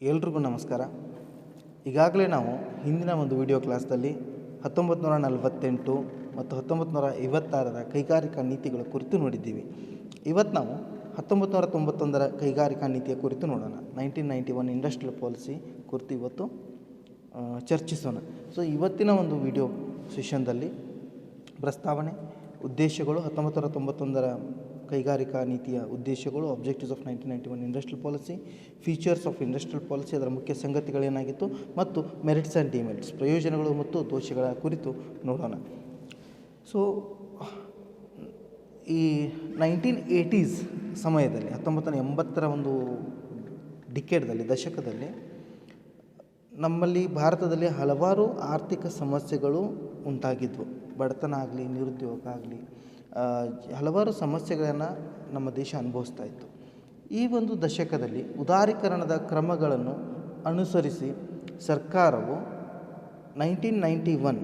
ಎಲ್ರಿಗೂ ನಮಸ್ಕಾರ. ಈಗಾಗಲೇ ನಾವು ಹಿಂದಿನ ಒಂದು ವಿಡಿಯೋ ಕ್ಲಾಸ್ದಲ್ಲಿ 1948 ಮತ್ತು 1956ರ ಕೈಗಾರಿಕಾ ನೀತಿಗಳ ಕುರಿತು ನೋಡಿದ್ದೀವಿ. ಇವತ್ತು ನಾವು 1991ರ ಕೈಗಾರಿಕಾ ನೀತಿಯ ಕುರಿತು ನೋಡೋಣ. 1991 ಇಂಡಸ್ಟ್ರಿಯಲ್ ಪಾಲಿಸಿ ಕುರಿತು ಇವತ್ತು ಚರ್ಚಿಸೋಣ. ಸೊ ಇವತ್ತಿನ ಒಂದು ವಿಡಿಯೋ ಸೆಷನ್ದಲ್ಲಿ ಪ್ರಸ್ತಾವನೆ, ಉದ್ದೇಶಗಳು, 1991ರ ಕೈಗಾರಿಕಾ ನೀತಿಯ ಉದ್ದೇಶಗಳು, objectives of 1991 industrial policy, features of industrial policy, ಅದರ ಮುಖ್ಯ ಸಂಗತಿಗಳೇನಾಗಿತ್ತು, ಮತ್ತು ಮೆರಿಟ್ಸ್ ಆ್ಯಂಡ್ ಡಿಮೆರಿಟ್ಸ್, ಪ್ರಯೋಜನಗಳು ಮತ್ತು ದೋಷಗಳ ಕುರಿತು ನೋಡೋಣ. ಸೊ ಈ 1980s ಸಮಯದಲ್ಲಿ 1980ರ ಒಂದು ಡಿಕೇಡ್ದಲ್ಲಿ, ದಶಕದಲ್ಲಿ ನಮ್ಮಲ್ಲಿ ಭಾರತದಲ್ಲಿ ಹಲವಾರು ಆರ್ಥಿಕ ಸಮಸ್ಯೆಗಳು ಉಂಟಾಗಿದ್ವು. ಬಡತನ ಆಗಲಿ, ನಿರುದ್ಯೋಗ ಆಗಲಿ, ಹಲವಾರು ಸಮಸ್ಯೆಗಳನ್ನು ನಮ್ಮ ದೇಶ ಅನುಭವಿಸ್ತಾ ಇತ್ತು. ಈ ಒಂದು ದಶಕದಲ್ಲಿ ಉದಾರೀಕರಣದ ಕ್ರಮಗಳನ್ನು ಅನುಸರಿಸಿ ಸರ್ಕಾರವು 1991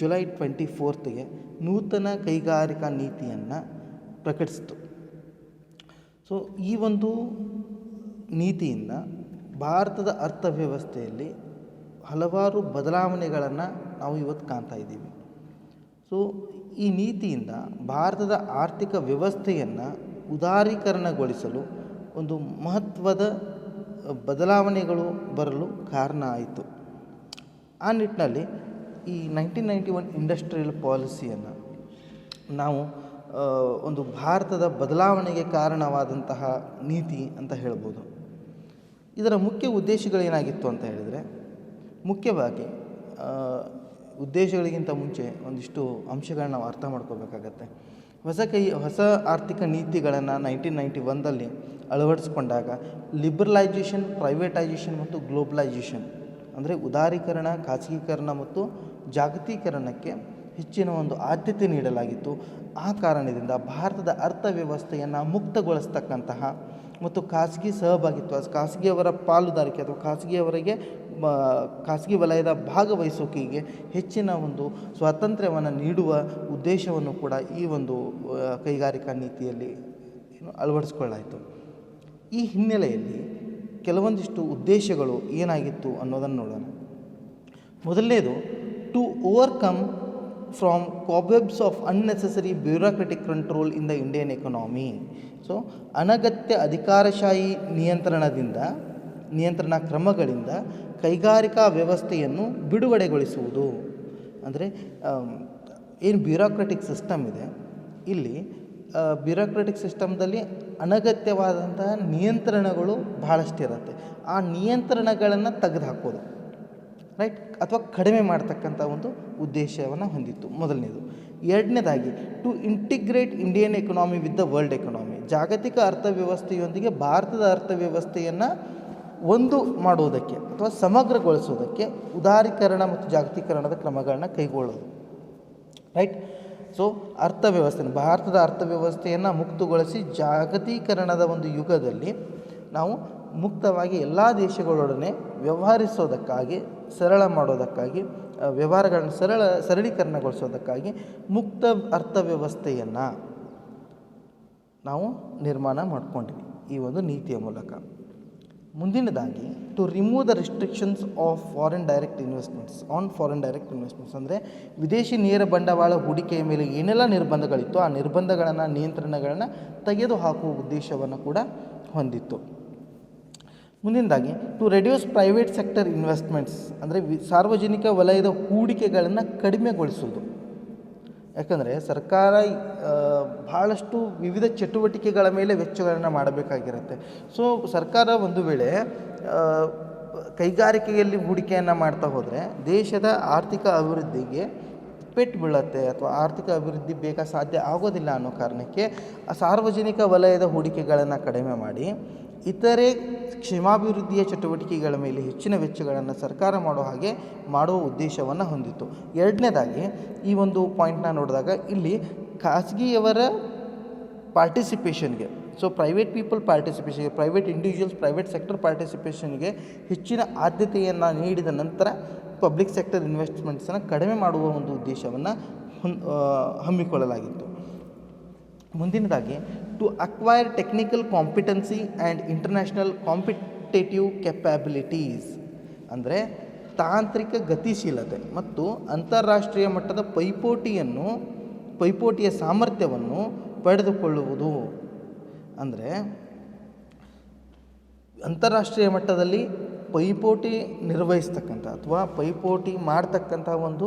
ಜುಲೈ 24ಗೆ ನೂತನ ಕೈಗಾರಿಕಾ ನೀತಿಯನ್ನು ಪ್ರಕಟಿಸಿತು. ಸೊ ಈ ಒಂದು ನೀತಿಯಿಂದ ಭಾರತದ ಅರ್ಥವ್ಯವಸ್ಥೆಯಲ್ಲಿ ಹಲವಾರು ಬದಲಾವಣೆಗಳನ್ನು ನಾವು ಇವತ್ತು ಕಾಣ್ತಾ ಇದ್ದೀವಿ. ಸೊ ಈ ನೀತಿಯಿಂದ ಭಾರತದ ಆರ್ಥಿಕ ವ್ಯವಸ್ಥೆಯನ್ನು ಉದಾರೀಕರಣಗೊಳಿಸಲು ಒಂದು ಮಹತ್ವದ ಬದಲಾವಣೆಗಳು ಬರಲು ಕಾರಣ ಆಯಿತು. ಆ ನಿಟ್ಟಿನಲ್ಲಿ ಈ 1991 ಇಂಡಸ್ಟ್ರಿಯಲ್ ಪಾಲಿಸಿಯನ್ನು ನಾವು ಒಂದು ಭಾರತದ ಬದಲಾವಣೆಗೆ ಕಾರಣವಾದಂತಹ ನೀತಿ ಅಂತ ಹೇಳ್ಬೋದು. ಇದರ ಮುಖ್ಯ ಉದ್ದೇಶಗಳೇನಾಗಿತ್ತು ಅಂತ ಹೇಳಿದರೆ, ಮುಖ್ಯವಾಗಿ ಉದ್ದೇಶಗಳಿಗಿಂತ ಮುಂಚೆ ಒಂದಿಷ್ಟು ಅಂಶಗಳನ್ನ ನಾವು ಅರ್ಥ ಮಾಡ್ಕೋಬೇಕಾಗತ್ತೆ. ಹೊಸ ಆರ್ಥಿಕ ನೀತಿಗಳನ್ನು 1991ದಲ್ಲಿ ಅಳವಡಿಸ್ಕೊಂಡಾಗ ಲಿಬರಲೈಜೇಷನ್, ಪ್ರೈವೇಟೈಜೇಷನ್ ಮತ್ತು ಗ್ಲೋಬಲೈಜೇಷನ್ ಅಂದರೆ ಉದಾರೀಕರಣ, ಖಾಸಗೀಕರಣ ಮತ್ತು ಜಾಗತೀಕರಣಕ್ಕೆ ಹೆಚ್ಚಿನ ಒಂದು ಆದ್ಯತೆ ನೀಡಲಾಗಿತ್ತು. ಆ ಕಾರಣದಿಂದ ಭಾರತದ ಅರ್ಥವ್ಯವಸ್ಥೆಯನ್ನು ಮುಕ್ತಗೊಳಿಸ್ತಕ್ಕಂತಹ ಮತ್ತು ಖಾಸಗಿ ಸಹಭಾಗಿತ್ವ, ಖಾಸಗಿಯವರ ಪಾಲುದಾರಿಕೆ ಅಥವಾ ಖಾಸಗಿ ವಲಯದ ಭಾಗವಹಿಸುವಿಕೆಗೆ ಹೆಚ್ಚಿನ ಒಂದು ಸ್ವಾತಂತ್ರ್ಯವನ್ನು ನೀಡುವ ಉದ್ದೇಶವನ್ನು ಕೂಡ ಈ ಒಂದು ಕೈಗಾರಿಕಾ ನೀತಿಯಲ್ಲಿ ಅಳವಡಿಸ್ಕೊಳ್ಳಾಯಿತು. ಈ ಹಿನ್ನೆಲೆಯಲ್ಲಿ ಕೆಲವೊಂದಿಷ್ಟು ಉದ್ದೇಶಗಳು ಏನಾಗಿತ್ತು ಅನ್ನೋದನ್ನು ನೋಡೋಣ. ಮೊದಲನೇದು, to overcome from cobwebs of unnecessary bureaucratic control in the Indian economy. So ಅನಗತ್ಯ ಅಧಿಕಾರಶಾಹಿ ನಿಯಂತ್ರಣ ಕ್ರಮಗಳಿಂದ ಕೈಗಾರಿಕಾ ವ್ಯವಸ್ಥೆಯನ್ನು ಬಿಡುಗಡೆಗೊಳಿಸುವುದು. ಅಂದರೆ ಏನು ಬ್ಯೂರೋಕ್ರೆಟಿಕ್ ಸಿಸ್ಟಮ್ ಇದೆ, ಇಲ್ಲಿ ಬ್ಯೂರೋಕ್ರೆಟಿಕ್ ಸಿಸ್ಟಮ್ದಲ್ಲಿ ಅನಗತ್ಯವಾದಂತಹ ನಿಯಂತ್ರಣಗಳು ಬಹಳಷ್ಟು ಇರುತ್ತೆ. ಆ ನಿಯಂತ್ರಣಗಳನ್ನು ತೆಗೆದುಹಾಕೋದು, ರೈಟ್, ಅಥವಾ ಕಡಿಮೆ ಮಾಡ್ತಕ್ಕಂಥ ಒಂದು ಉದ್ದೇಶವನ್ನು ಹೊಂದಿತ್ತು ಮೊದಲನೇದು. ಎರಡನೇದಾಗಿ, to integrate Indian economy with the world economy. ಜಾಗತಿಕ ಅರ್ಥವ್ಯವಸ್ಥೆಯೊಂದಿಗೆ ಭಾರತದ ಅರ್ಥವ್ಯವಸ್ಥೆಯನ್ನು ಒಂದು ಮಾಡುವುದಕ್ಕೆ ಅಥವಾ ಸಮಗ್ರಗೊಳಿಸುವುದಕ್ಕೆ ಉದಾರೀಕರಣ ಮತ್ತು ಜಾಗತೀಕರಣದ ಕ್ರಮಗಳನ್ನ ಕೈಗೊಳ್ಳೋದು, ರೈಟ್. ಸೊ ಭಾರತದ ಅರ್ಥವ್ಯವಸ್ಥೆಯನ್ನು ಮುಕ್ತಗೊಳಿಸಿ ಜಾಗತೀಕರಣದ ಒಂದು ಯುಗದಲ್ಲಿ ನಾವು ಮುಕ್ತವಾಗಿ ಎಲ್ಲ ದೇಶಗಳೊಡನೆ ವ್ಯವಹರಿಸೋದಕ್ಕಾಗಿ, ಸರಳ ಮಾಡೋದಕ್ಕಾಗಿ, ವ್ಯವಹಾರಗಳನ್ನು ಸರಳೀಕರಣಗೊಳಿಸೋದಕ್ಕಾಗಿ ಮುಕ್ತ ಅರ್ಥವ್ಯವಸ್ಥೆಯನ್ನು ನಾವು ನಿರ್ಮಾಣ ಮಾಡ್ಕೊಂಡಿವಿ ಈ ಒಂದು ನೀತಿಯ ಮೂಲಕ. ಮುಂದಿನದಾಗಿ, to remove the restrictions of foreign direct investments ಅಂದರೆ ವಿದೇಶಿ ನೇರ ಬಂಡವಾಳ ಹೂಡಿಕೆಯ ಮೇಲೆ ಏನೆಲ್ಲ ನಿರ್ಬಂಧಗಳಿತ್ತು ಆ ನಿರ್ಬಂಧಗಳನ್ನು, ನಿಯಂತ್ರಣಗಳನ್ನು ತೆಗೆದುಹಾಕುವ ಉದ್ದೇಶವನ್ನು ಕೂಡ ಹೊಂದಿತ್ತು. ಮುಂದಿನದಾಗಿ, to reduce private sector investments ಅಂದರೆ ಸಾರ್ವಜನಿಕ ವಲಯದ ಹೂಡಿಕೆಗಳನ್ನು ಕಡಿಮೆಗೊಳಿಸುವುದು. ಯಾಕಂದರೆ ಸರ್ಕಾರ ಭಾಳಷ್ಟು ವಿವಿಧ ಚಟುವಟಿಕೆಗಳ ಮೇಲೆ ವೆಚ್ಚಗಳನ್ನು ಮಾಡಬೇಕಾಗಿರುತ್ತೆ. ಸೊ ಸರ್ಕಾರ ಒಂದು ವೇಳೆ ಕೈಗಾರಿಕೆಯಲ್ಲಿ ಹೂಡಿಕೆಯನ್ನು ಮಾಡ್ತಾ ಹೋದರೆ ದೇಶದ ಆರ್ಥಿಕ ಅಭಿವೃದ್ಧಿಗೆ ಪೆಟ್ಟು ಬೀಳುತ್ತೆ ಅಥವಾ ಆರ್ಥಿಕ ಅಭಿವೃದ್ಧಿ ಬೇಗ ಸಾಧ್ಯ ಆಗೋದಿಲ್ಲ ಅನ್ನೋ ಕಾರಣಕ್ಕೆ ಸಾರ್ವಜನಿಕ ವಲಯದ ಹೂಡಿಕೆಗಳನ್ನು ಕಡಿಮೆ ಮಾಡಿ ಇತರೆ ಕ್ಷೇಮಾಭಿವೃದ್ಧಿಯ ಚಟುವಟಿಕೆಗಳ ಮೇಲೆ ಹೆಚ್ಚಿನ ವೆಚ್ಚಗಳನ್ನು ಸರ್ಕಾರ ಮಾಡುವ ಉದ್ದೇಶವನ್ನು ಹೊಂದಿತ್ತು. ಎರಡನೇದಾಗಿ, ಈ ಒಂದು ಪಾಯಿಂಟ್ನ ನೋಡಿದಾಗ ಇಲ್ಲಿ ಖಾಸಗಿಯವರ ಪಾರ್ಟಿಸಿಪೇಷನ್ಗೆ, so private private individuals, private sector ಪಾರ್ಟಿಸಿಪೇಷನ್ಗೆ ಹೆಚ್ಚಿನ ಆದ್ಯತೆಯನ್ನು ನೀಡಿದ ನಂತರ ಪಬ್ಲಿಕ್ ಸೆಕ್ಟರ್ ಇನ್ವೆಸ್ಟ್ಮೆಂಟ್ಸನ್ನು ಕಡಿಮೆ ಮಾಡುವ ಒಂದು ಉದ್ದೇಶವನ್ನು ಹಮ್ಮಿಕೊಳ್ಳಲಾಗಿತ್ತು. ಮುಂದಿನದಾಗಿ to acquire technical competency and international competitive capabilities ಅಂದರೆ ತಾಂತ್ರಿಕ ಗತಿಶೀಲತೆ ಮತ್ತು ಅಂತಾರಾಷ್ಟ್ರೀಯ ಮಟ್ಟದ ಪೈಪೋಟಿಯ ಸಾಮರ್ಥ್ಯವನ್ನು ಪಡೆದುಕೊಳ್ಳುವುದು. ಅಂದರೆ ಅಂತಾರಾಷ್ಟ್ರೀಯ ಮಟ್ಟದಲ್ಲಿ ಪೈಪೋಟಿ ನಿರ್ವಹಿಸ್ತಕ್ಕಂಥ ಅಥವಾ ಪೈಪೋಟಿ ಮಾಡ್ತಕ್ಕಂಥ ಒಂದು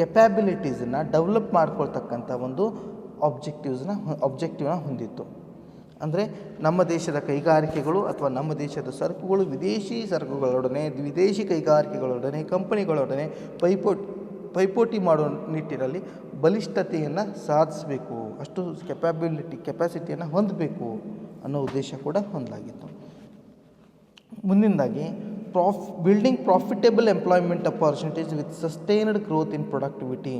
ಕೆಪ್ಯಾಬಿಲಿಟೀಸನ್ನು ಡೆವಲಪ್ ಮಾಡ್ಕೊಳ್ತಕ್ಕಂಥ ಒಂದು ಆಬ್ಜೆಕ್ಟಿವ್ನ ಹೊಂದಿತ್ತು. ಅಂದರೆ ನಮ್ಮ ದೇಶದ ಕೈಗಾರಿಕೆಗಳು ಅಥವಾ ನಮ್ಮ ದೇಶದ ಸರಕುಗಳು ವಿದೇಶಿ ಸರಕುಗಳೊಡನೆ, ವಿದೇಶಿ ಕೈಗಾರಿಕೆಗಳೊಡನೆ, ಕಂಪನಿಗಳೊಡನೆ ಪೈಪೋಟಿ ಮಾಡುವ ನಿಟ್ಟಿನಲ್ಲಿ ಬಲಿಷ್ಠತೆಯನ್ನು ಸಾಧಿಸಬೇಕು, ಅಷ್ಟು ಕೆಪಾಸಿಟಿಯನ್ನು ಹೊಂದಬೇಕು ಅನ್ನೋ ಉದ್ದೇಶ ಕೂಡ ಹೊಂದಲಾಗಿತ್ತು. ಮುಂದಿನದಾಗಿ building profitable employment opportunities with sustained growth in productivity.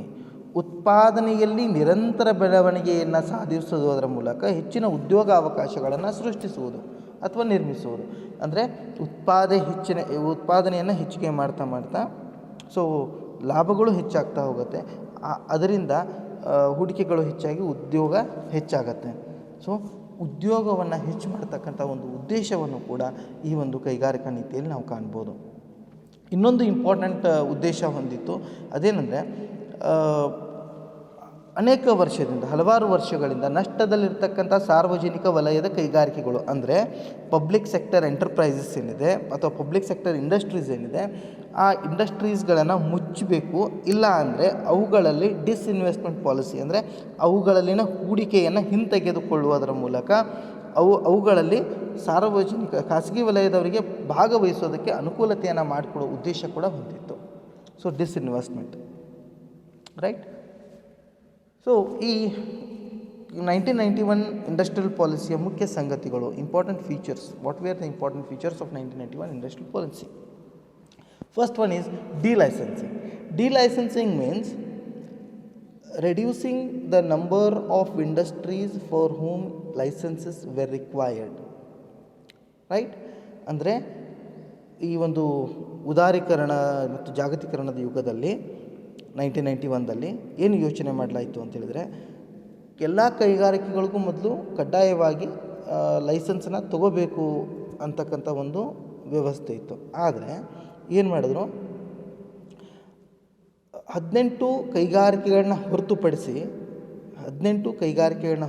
ಉತ್ಪಾದನೆಯಲ್ಲಿ ನಿರಂತರ ಬೆಳವಣಿಗೆಯನ್ನು ಸಾಧಿಸುವುದರ ಮೂಲಕ ಹೆಚ್ಚಿನ ಉದ್ಯೋಗ ಅವಕಾಶಗಳನ್ನು ಸೃಷ್ಟಿಸುವುದು ಅಥವಾ ನಿರ್ಮಿಸುವುದು. ಅಂದರೆ ಉತ್ಪಾದನೆಯನ್ನು ಹೆಚ್ಚಿಗೆ ಮಾಡ್ತಾ ಸೊ ಲಾಭಗಳು ಹೆಚ್ಚಾಗ್ತಾ ಹೋಗುತ್ತೆ, ಅದರಿಂದ ಹೂಡಿಕೆಗಳು ಹೆಚ್ಚಾಗಿ ಉದ್ಯೋಗ ಹೆಚ್ಚಾಗತ್ತೆ. ಸೊ ಉದ್ಯೋಗವನ್ನು ಹೆಚ್ಚು ಮಾಡ್ತಕ್ಕಂಥ ಒಂದು ಉದ್ದೇಶವನ್ನು ಕೂಡ ಈ ಒಂದು ಕೈಗಾರಿಕಾ ನೀತಿಯಲ್ಲಿ ನಾವು ಕಾಣ್ಬೋದು. ಇನ್ನೊಂದು ಇಂಪಾರ್ಟೆಂಟ್ ಉದ್ದೇಶ ಹೊಂದಿತ್ತು, ಅದೇನೆಂದರೆ ಹಲವಾರು ವರ್ಷಗಳಿಂದ ನಷ್ಟದಲ್ಲಿರ್ತಕ್ಕಂಥ ಸಾರ್ವಜನಿಕ ವಲಯದ ಕೈಗಾರಿಕೆಗಳು, ಅಂದರೆ ಪಬ್ಲಿಕ್ ಸೆಕ್ಟರ್ ಎಂಟರ್ಪ್ರೈಸಸ್ ಏನಿದೆ ಅಥವಾ ಪಬ್ಲಿಕ್ ಸೆಕ್ಟರ್ ಇಂಡಸ್ಟ್ರೀಸ್ ಏನಿದೆ, ಆ ಇಂಡಸ್ಟ್ರೀಸ್ಗಳನ್ನು ಮುಚ್ಚಬೇಕು. ಇಲ್ಲ ಅಂದರೆ ಅವುಗಳಲ್ಲಿ ಡಿಸ್ಇನ್ವೆಸ್ಟ್ಮೆಂಟ್ ಪಾಲಿಸಿ, ಅಂದರೆ ಅವುಗಳಲ್ಲಿನ ಹೂಡಿಕೆಯನ್ನು ಹಿಂತೆಗೆದುಕೊಳ್ಳುವುದರ ಮೂಲಕ ಅವುಗಳಲ್ಲಿ ಖಾಸಗಿ ವಲಯದವರಿಗೆ ಭಾಗವಹಿಸೋದಕ್ಕೆ ಅನುಕೂಲತೆಯನ್ನು ಮಾಡಿಕೊಡುವ ಉದ್ದೇಶ ಕೂಡ ಹೊಂದಿತ್ತು. So disinvestment, right. ಸೊ ಈ 1991 ಇಂಡಸ್ಟ್ರಿಯಲ್ ಪಾಲಿಸಿಯ ಮುಖ್ಯ ಸಂಗತಿಗಳು, important features. What were the important features of 1991 industrial policy? First one is delicensing. Delicensing means reducing the number of industries for whom licenses were required. Right? ಅಂದರೆ ಈ ಒಂದು ಉದಾರೀಕರಣ ಮತ್ತು ಜಾಗತೀಕರಣದ ಯುಗದಲ್ಲಿ 1991ದಲ್ಲಿ ಏನು ಯೋಚನೆ ಮಾಡಲಾಯಿತು ಅಂತೇಳಿದರೆ, ಎಲ್ಲ ಕೈಗಾರಿಕೆಗಳಿಗೂ ಮೊದಲು ಕಡ್ಡಾಯವಾಗಿ ಲೈಸೆನ್ಸನ್ನು ತಗೋಬೇಕು ಅಂತಕ್ಕಂಥ ಒಂದು ವ್ಯವಸ್ಥೆ ಇತ್ತು. ಆದರೆ ಏನು ಮಾಡಿದ್ರು, 18 ಕೈಗಾರಿಕೆಗಳನ್ನ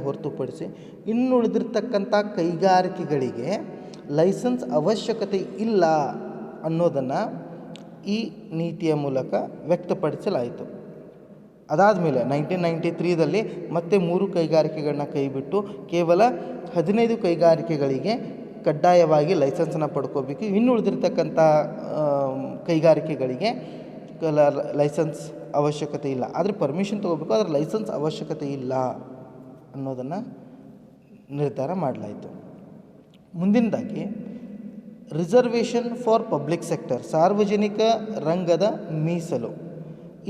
ಹೊರತುಪಡಿಸಿ ಇನ್ನುಳಿದಿರ್ತಕ್ಕಂಥ ಕೈಗಾರಿಕೆಗಳಿಗೆ ಲೈಸೆನ್ಸ್ ಅವಶ್ಯಕತೆ ಇಲ್ಲ ಅನ್ನೋದನ್ನು ಈ ನೀತಿಯ ಮೂಲಕ ವ್ಯಕ್ತಪಡಿಸಲಾಯಿತು. ಅದಾದಮೇಲೆ 1993ದಲ್ಲಿ ಮತ್ತೆ 3 ಕೈಗಾರಿಕೆಗಳನ್ನ ಕೈಬಿಟ್ಟು ಕೇವಲ 15 ಕೈಗಾರಿಕೆಗಳಿಗೆ ಕಡ್ಡಾಯವಾಗಿ ಲೈಸೆನ್ಸನ್ನು ಪಡ್ಕೋಬೇಕು, ಇನ್ನು ಉಳಿದಿರ್ತಕ್ಕಂಥ ಕೈಗಾರಿಕೆಗಳಿಗೆ ಲೈಸೆನ್ಸ್ ಅವಶ್ಯಕತೆ ಇಲ್ಲ, ಆದರೆ ಪರ್ಮಿಷನ್ ತೊಗೋಬೇಕು, ಆದರೆ ಲೈಸೆನ್ಸ್ ಅವಶ್ಯಕತೆ ಇಲ್ಲ ಅನ್ನೋದನ್ನು ನಿರ್ಧಾರ ಮಾಡಲಾಯಿತು. ಮುಂದಿನದಾಗಿ ರಿಸರ್ವೇಷನ್ ಫಾರ್ ಪಬ್ಲಿಕ್ ಸೆಕ್ಟರ್, ಸಾರ್ವಜನಿಕ ರಂಗದ ಮೀಸಲು.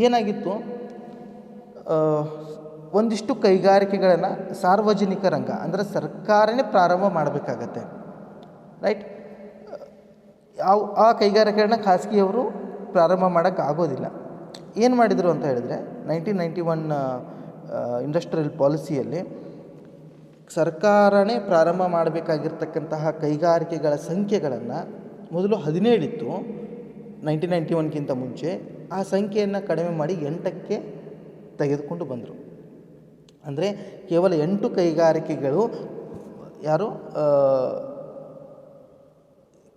ಏನಾಗಿತ್ತು, ಒಂದಿಷ್ಟು ಕೈಗಾರಿಕೆಗಳನ್ನು ಸಾರ್ವಜನಿಕ ರಂಗ ಅಂದರೆ ಸರ್ಕಾರನೇ ಪ್ರಾರಂಭ ಮಾಡಬೇಕಾಗತ್ತೆ, ರೈಟ್. ಆ ಕೈಗಾರಿಕೆಗಳನ್ನ ಖಾಸಗಿಯವರು ಪ್ರಾರಂಭ ಮಾಡೋಕ್ಕಾಗೋದಿಲ್ಲ. ಏನು ಮಾಡಿದರು ಅಂತ ಹೇಳಿದರೆ, 1991 ಇಂಡಸ್ಟ್ರಿಯಲ್ ಪಾಲಿಸಿಯಲ್ಲಿ ಸರ್ಕಾರನೇ ಪ್ರಾರಂಭ ಮಾಡಬೇಕಾಗಿರ್ತಕ್ಕಂತಹ ಕೈಗಾರಿಕೆಗಳ ಸಂಖ್ಯೆಗಳನ್ನು ಮೊದಲು 17 ಇತ್ತು 1991ಕ್ಕಿಂತ ಮುಂಚೆ, ಆ ಸಂಖ್ಯೆಯನ್ನು ಕಡಿಮೆ ಮಾಡಿ 8ಕ್ಕೆ ತೆಗೆದುಕೊಂಡು ಬಂದರು. ಅಂದರೆ ಕೇವಲ 8 ಕೈಗಾರಿಕೆಗಳು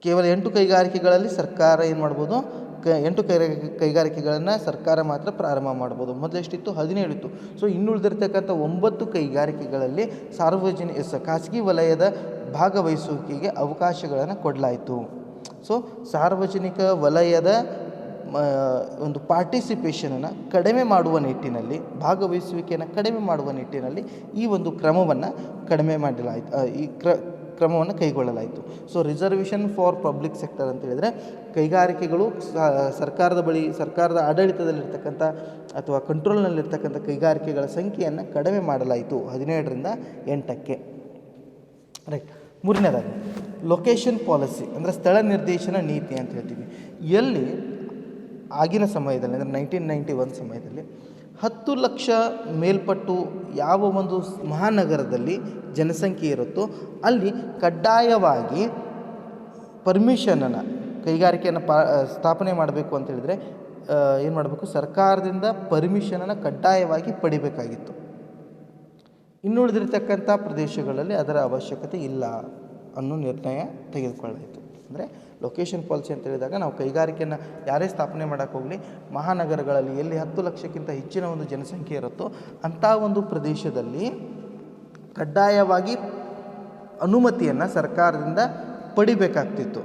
ಕೇವಲ 8 ಕೈಗಾರಿಕೆಗಳಲ್ಲಿ ಸರ್ಕಾರ ಏನು ಮಾಡ್ಬೋದು, 8 ಕೈಗಾರಿಕೆಗಳನ್ನು ಸರ್ಕಾರ ಮಾತ್ರ ಪ್ರಾರಂಭ ಮಾಡ್ಬೋದು. ಮೊದಲೆಷ್ಟಿತ್ತು, 17 ಇತ್ತು. ಸೊ ಇನ್ನುಳಿದಿರ್ತಕ್ಕಂಥ 9 ಕೈಗಾರಿಕೆಗಳಲ್ಲಿ ಖಾಸಗಿ ವಲಯದ ಭಾಗವಹಿಸುವಿಕೆಗೆ ಅವಕಾಶಗಳನ್ನು ಕೊಡಲಾಯಿತು. ಸೊ ಸಾರ್ವಜನಿಕ ವಲಯದ ಒಂದು ಪಾರ್ಟಿಸಿಪೇಷನನ್ನು ಕಡಿಮೆ ಮಾಡುವ ನಿಟ್ಟಿನಲ್ಲಿ, ಭಾಗವಹಿಸುವಿಕೆಯನ್ನು ಕಡಿಮೆ ಮಾಡುವ ನಿಟ್ಟಿನಲ್ಲಿ ಈ ಒಂದು ಕ್ರಮವನ್ನು ಕ್ರಮವನ್ನು ಕೈಗೊಳ್ಳಲಾಯಿತು. So reservation for public sector ಅಂತ ಹೇಳಿದರೆ, ಕೈಗಾರಿಕೆಗಳು ಸರ್ಕಾರದ ಆಡಳಿತದಲ್ಲಿರ್ತಕ್ಕಂಥ ಅಥವಾ ಕಂಟ್ರೋಲ್ನಲ್ಲಿರ್ತಕ್ಕಂಥ ಕೈಗಾರಿಕೆಗಳ ಸಂಖ್ಯೆಯನ್ನು ಕಡಿಮೆ ಮಾಡಲಾಯಿತು 17ರಿಂದ 8ಕ್ಕೆ, ರೈಟ್. ಮೂರನೇದಾಗಿ ಲೊಕೇಶನ್ ಪಾಲಿಸಿ ಅಂದರೆ ಸ್ಥಳ ನಿರ್ದೇಶನ ನೀತಿ ಅಂತ ಹೇಳ್ತೀವಿ. ಎಲ್ಲಿ ಆಗಿನ ಸಮಯದಲ್ಲಿ ಅಂದರೆ 1991 ಸಮಯದಲ್ಲಿ 10 ಲಕ್ಷ ಮೇಲ್ಪಟ್ಟು ಯಾವ ಒಂದು ಮಹಾನಗರದಲ್ಲಿ ಜನಸಂಖ್ಯೆ ಇರುತ್ತೋ ಅಲ್ಲಿ ಕಡ್ಡಾಯವಾಗಿ ಪರ್ಮಿಷನನ್ನು ಕೈಗಾರಿಕೆಯನ್ನು ಸ್ಥಾಪನೆ ಮಾಡಬೇಕು ಅಂತ ಹೇಳಿದರೆ ಏನು ಮಾಡಬೇಕು, ಸರ್ಕಾರದಿಂದ ಪರ್ಮಿಷನನ್ನು ಕಡ್ಡಾಯವಾಗಿ ಪಡಿಬೇಕಾಗಿತ್ತು. ಇನ್ನುಳಿದಿರ್ತಕ್ಕಂಥ ಪ್ರದೇಶಗಳಲ್ಲಿ ಅದರ ಅವಶ್ಯಕತೆ ಇಲ್ಲ ಅನ್ನೋ ನಿರ್ಣಯ ತೆಗೆದುಕೊಳ್ಳಾಯಿತು. ಅಂದರೆ ಲೊಕೇಶನ್ ಪಾಲಿಸಿ ಅಂತ ಹೇಳಿದಾಗ ನಾವು ಕೈಗಾರಿಕೆಯನ್ನು ಯಾರೇ ಸ್ಥಾಪನೆ ಮಾಡೋಕ್ಕೆ ಹೋಗಲಿ, ಮಹಾನಗರಗಳಲ್ಲಿ ಎಲ್ಲಿ 10 ಲಕ್ಷಕ್ಕಿಂತ ಹೆಚ್ಚಿನ ಒಂದು ಜನಸಂಖ್ಯೆ ಇರುತ್ತೋ ಅಂಥ ಒಂದು ಪ್ರದೇಶದಲ್ಲಿ ಕಡ್ಡಾಯವಾಗಿ ಅನುಮತಿಯನ್ನು ಸರ್ಕಾರದಿಂದ ಪಡಿಬೇಕಾಗ್ತಿತ್ತು.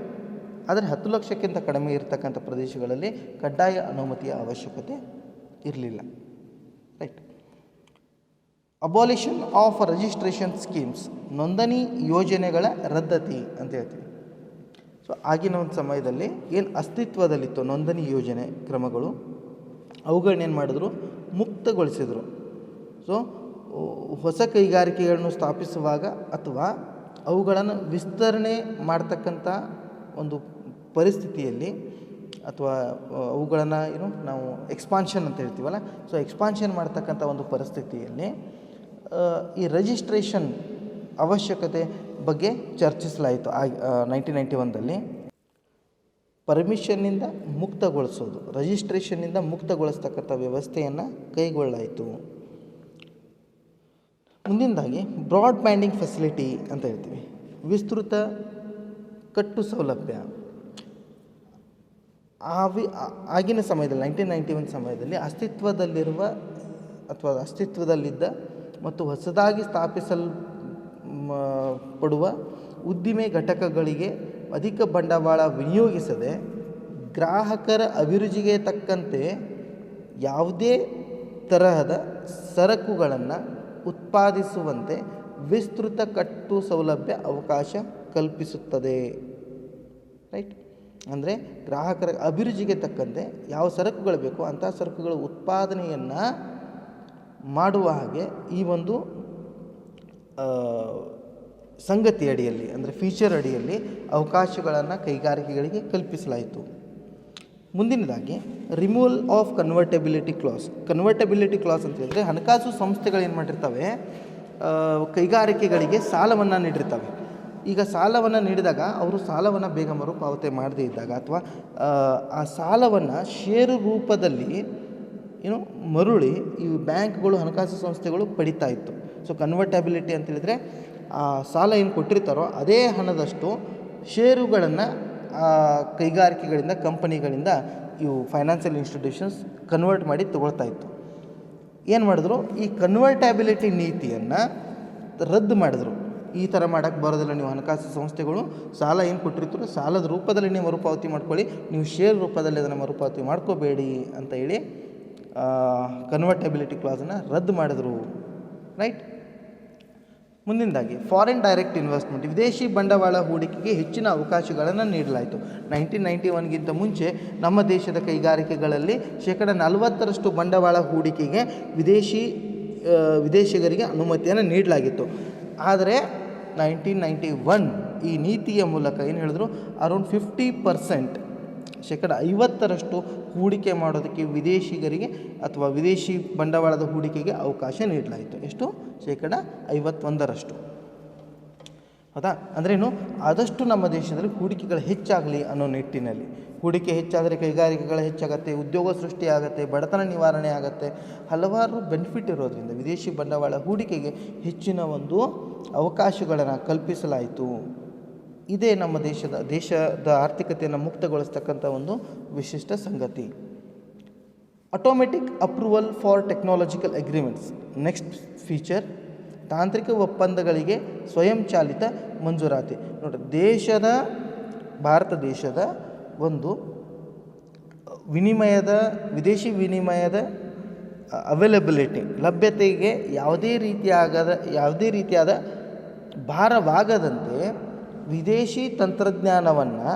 ಆದರೆ 10 ಲಕ್ಷಕ್ಕಿಂತ ಕಡಿಮೆ ಇರತಕ್ಕಂಥ ಪ್ರದೇಶಗಳಲ್ಲಿ ಕಡ್ಡಾಯ ಅನುಮತಿಯ ಅವಶ್ಯಕತೆ ಇರಲಿಲ್ಲ. Right. Abolition of registration schemes, ನೋಂದಣಿ ಯೋಜನೆಗಳ ರದ್ದತಿ ಅಂತ ಹೇಳ್ತೀವಿ. ಸೊ ಆಗಿನ ಒಂದು ಸಮಯದಲ್ಲಿ ಏನು ಅಸ್ತಿತ್ವದಲ್ಲಿತ್ತು ನೋಂದಣಿ ಯೋಜನೆ ಕ್ರಮಗಳು, ಅವುಗಳನ್ನೇನು ಮಾಡಿದ್ರು, ಮುಕ್ತಗೊಳಿಸಿದರು. ಸೊ ಹೊಸ ಕೈಗಾರಿಕೆಗಳನ್ನು ಸ್ಥಾಪಿಸುವಾಗ ಅಥವಾ ಅವುಗಳನ್ನು ವಿಸ್ತರಣೆ ಮಾಡ್ತಕ್ಕಂಥ ಒಂದು ಪರಿಸ್ಥಿತಿಯಲ್ಲಿ ಅಥವಾ ಅವುಗಳನ್ನು ನಾವು ಎಕ್ಸ್ಪಾನ್ಷನ್ ಅಂತ ಹೇಳ್ತೀವಲ್ಲ, ಸೊ ಎಕ್ಸ್ಪಾನ್ಷನ್ ಮಾಡ್ತಕ್ಕಂಥ ಒಂದು ಪರಿಸ್ಥಿತಿಯಲ್ಲಿ ಈ ರಿಜಿಸ್ಟ್ರೇಷನ್ ಅವಶ್ಯಕತೆ ಬಗ್ಗೆ ಚರ್ಚಿಸಲಾಯಿತು. 1991ರಲ್ಲಿ ಪರ್ಮಿಷನ್ನಿಂದ ಮುಕ್ತಗೊಳಿಸೋದು, ರಿಜಿಸ್ಟ್ರೇಷನ್ನಿಂದ ಮುಕ್ತಗೊಳಿಸ್ತಕ್ಕಂಥ ವ್ಯವಸ್ಥೆಯನ್ನು ಕೈಗೊಳ್ಳಾಯಿತು. ಮುಂದಿನದಾಗಿ ಬ್ರಾಡ್ ಬ್ಯಾಂಡಿಂಗ್ ಫೆಸಿಲಿಟಿ ಅಂತ ಹೇಳ್ತೀವಿ, ವಿಸ್ತೃತ ಕಟ್ಟು ಸೌಲಭ್ಯ. ಆಗಿನ ಸಮಯದಲ್ಲಿ 1991 ಸಮಯದಲ್ಲಿ ಅಸ್ತಿತ್ವದಲ್ಲಿರುವ ಅಥವಾ ಅಸ್ತಿತ್ವದಲ್ಲಿದ್ದ ಮತ್ತು ಹೊಸದಾಗಿ ಪಡುವ ಉದ್ದಿಮೆ ಘಟಕಗಳಿಗೆ ಅಧಿಕ ಬಂಡವಾಳ ವಿನಿಯೋಗಿಸದೆ ಗ್ರಾಹಕರ ಅಭಿರುಚಿಗೆ ತಕ್ಕಂತೆ ಯಾವುದೇ ತರಹದ ಸರಕುಗಳನ್ನು ಉತ್ಪಾದಿಸುವಂತೆ ವಿಸ್ತೃತ ಕಟ್ಟು ಸೌಲಭ್ಯ ಅವಕಾಶ ಕಲ್ಪಿಸುತ್ತದೆ. ರೈಟ್. ಅಂದರೆ ಗ್ರಾಹಕರ ಅಭಿರುಚಿಗೆ ತಕ್ಕಂತೆ ಯಾವ ಸರಕುಗಳು ಬೇಕೋ ಅಂಥ ಸರಕುಗಳ ಉತ್ಪಾದನೆಯನ್ನು ಮಾಡುವ ಹಾಗೆ ಈ ಒಂದು ಸಂಗತಿ ಅಡಿಯಲ್ಲಿ, ಅಂದರೆ ಫೀಚರ್ ಅಡಿಯಲ್ಲಿ ಅವಕಾಶಗಳನ್ನು ಕೈಗಾರಿಕೆಗಳಿಗೆ ಕಲ್ಪಿಸಲಾಯಿತು. ಮುಂದಿನದಾಗಿ removal of convertibility clause. Convertibility clause ಅಂತ ಹೇಳಿದ್ರೆ ಹಣಕಾಸು ಸಂಸ್ಥೆಗಳು ಏನು ಮಾಡಿರ್ತವೆ, ಕೈಗಾರಿಕೆಗಳಿಗೆ ಸಾಲವನ್ನು ನೀಡಿರ್ತವೆ. ಈಗ ಸಾಲವನ್ನು ನೀಡಿದಾಗ ಅವರು ಸಾಲವನ್ನು ಬೇಗ ಮರುಪಾವತಿ ಮಾಡದೇ ಇದ್ದಾಗ ಅಥವಾ ಆ ಸಾಲವನ್ನು ಷೇರು ರೂಪದಲ್ಲಿ ಮರುಳಿ ಈ ಬ್ಯಾಂಕ್ಗಳು, ಹಣಕಾಸು ಸಂಸ್ಥೆಗಳು ಪಡಿತಾ ಇತ್ತು. ಸೊ ಕನ್ವರ್ಟಬಿಲಿಟಿ ಅಂತ ಹೇಳಿದರೆ ಆ ಸಾಲ ಏನು ಕೊಟ್ಟಿರ್ತಾರೋ ಅದೇ ಹಣದಷ್ಟು ಷೇರುಗಳನ್ನು ಕೈಗಾರಿಕೆಗಳಿಂದ, ಕಂಪನಿಗಳಿಂದ ಇವು ಫೈನಾನ್ಷಿಯಲ್ ಇನ್ಸ್ಟಿಟ್ಯೂಷನ್ಸ್ ಕನ್ವರ್ಟ್ ಮಾಡಿ ತಗೊಳ್ತಾ ಇತ್ತು. ಏನು ಮಾಡಿದ್ರು, ಈ ಕನ್ವರ್ಟಬಿಲಿಟಿ ನೀತಿಯನ್ನು ರದ್ದು ಮಾಡಿದ್ರು. ಈ ಥರ ಮಾಡೋಕ್ಕೆ ಬರೋದಿಲ್ಲ, ನೀವು ಹಣಕಾಸು ಸಂಸ್ಥೆಗಳು ಸಾಲ ಏನು ಕೊಟ್ಟಿರ್ತೀರೋ ಸಾಲದ ರೂಪದಲ್ಲಿ ನೀವು ಮರುಪಾವತಿ ಮಾಡ್ಕೊಳ್ಳಿ, ನೀವು ಶೇರ್ ರೂಪದಲ್ಲಿ ಅದನ್ನು ಮರುಪಾವತಿ ಮಾಡ್ಕೋಬೇಡಿ ಅಂತ ಹೇಳಿ ಕನ್ವರ್ಟಬಿಲಿಟಿ ಕ್ಲಾಸನ್ನು ರದ್ದು ಮಾಡಿದ್ರು. ರೈಟ್. ಮುಂದಿನದಾಗಿ ಫಾರಿನ್ ಡೈರೆಕ್ಟ್ ಇನ್ವೆಸ್ಟ್ಮೆಂಟ್, ವಿದೇಶಿ ಬಂಡವಾಳ ಹೂಡಿಕೆಗೆ ಹೆಚ್ಚಿನ ಅವಕಾಶಗಳನ್ನು ನೀಡಲಾಯಿತು. 1991ಗಿಂತ ಮುಂಚೆ ನಮ್ಮ ದೇಶದ ಕೈಗಾರಿಕೆಗಳಲ್ಲಿ 40% ಬಂಡವಾಳ ಹೂಡಿಕೆಗೆ ವಿದೇಶಿಗರಿಗೆ ಅನುಮತಿಯನ್ನು ನೀಡಲಾಗಿತ್ತು. ಆದರೆ 1991 ಈ ನೀತಿಯ ಮೂಲಕ ಏನು ಹೇಳಿದ್ರು, ಅರೌಂಡ್ 50%, 50% ಹೂಡಿಕೆ ಮಾಡೋದಕ್ಕೆ ವಿದೇಶಿಗರಿಗೆ ಅಥವಾ ವಿದೇಶಿ ಬಂಡವಾಳದ ಹೂಡಿಕೆಗೆ ಅವಕಾಶ ನೀಡಲಾಯಿತು. ಎಷ್ಟು? 51%. ಹೌದಾ? ಅಂದ್ರೇನು, ಆದಷ್ಟು ನಮ್ಮ ದೇಶದಲ್ಲಿ ಹೂಡಿಕೆಗಳು ಹೆಚ್ಚಾಗಲಿ ಅನ್ನೋ ನಿಟ್ಟಿನಲ್ಲಿ. ಹೂಡಿಕೆ ಹೆಚ್ಚಾದರೆ ಕೈಗಾರಿಕೆಗಳು ಹೆಚ್ಚಾಗತ್ತೆ, ಉದ್ಯೋಗ ಸೃಷ್ಟಿ ಆಗುತ್ತೆ, ಬಡತನ ನಿವಾರಣೆ ಆಗುತ್ತೆ, ಹಲವಾರು ಬೆನಿಫಿಟ್ ಇರೋದರಿಂದ ವಿದೇಶಿ ಬಂಡವಾಳ ಹೂಡಿಕೆಗೆ ಹೆಚ್ಚಿನ ಒಂದು ಅವಕಾಶಗಳನ್ನು ಕಲ್ಪಿಸಲಾಯಿತು. ಇದೇ ನಮ್ಮ ದೇಶದ ಆರ್ಥಿಕತೆಯನ್ನು ಮುಕ್ತಗೊಳಿಸ್ತಕ್ಕಂಥ ಒಂದು ವಿಶಿಷ್ಟ ಸಂಗತಿ. Automatic approval for technological agreements. Next feature, ತಾಂತ್ರಿಕ ಒಪ್ಪಂದಗಳಿಗೆ ಸ್ವಯಂಚಾಲಿತ ಮಂಜೂರಾತಿ. ನೋಡಿರಿ, ಭಾರತ ದೇಶದ ಒಂದು ವಿದೇಶಿ ವಿನಿಮಯದ ಅವೈಲಬಿಲಿಟಿ, ಲಭ್ಯತೆಗೆ ಯಾವುದೇ ರೀತಿಯಾದ ಭಾರವಾಗದಂತೆ ವಿದೇಶಿ ತಂತ್ರಜ್ಞಾನವನ್ನು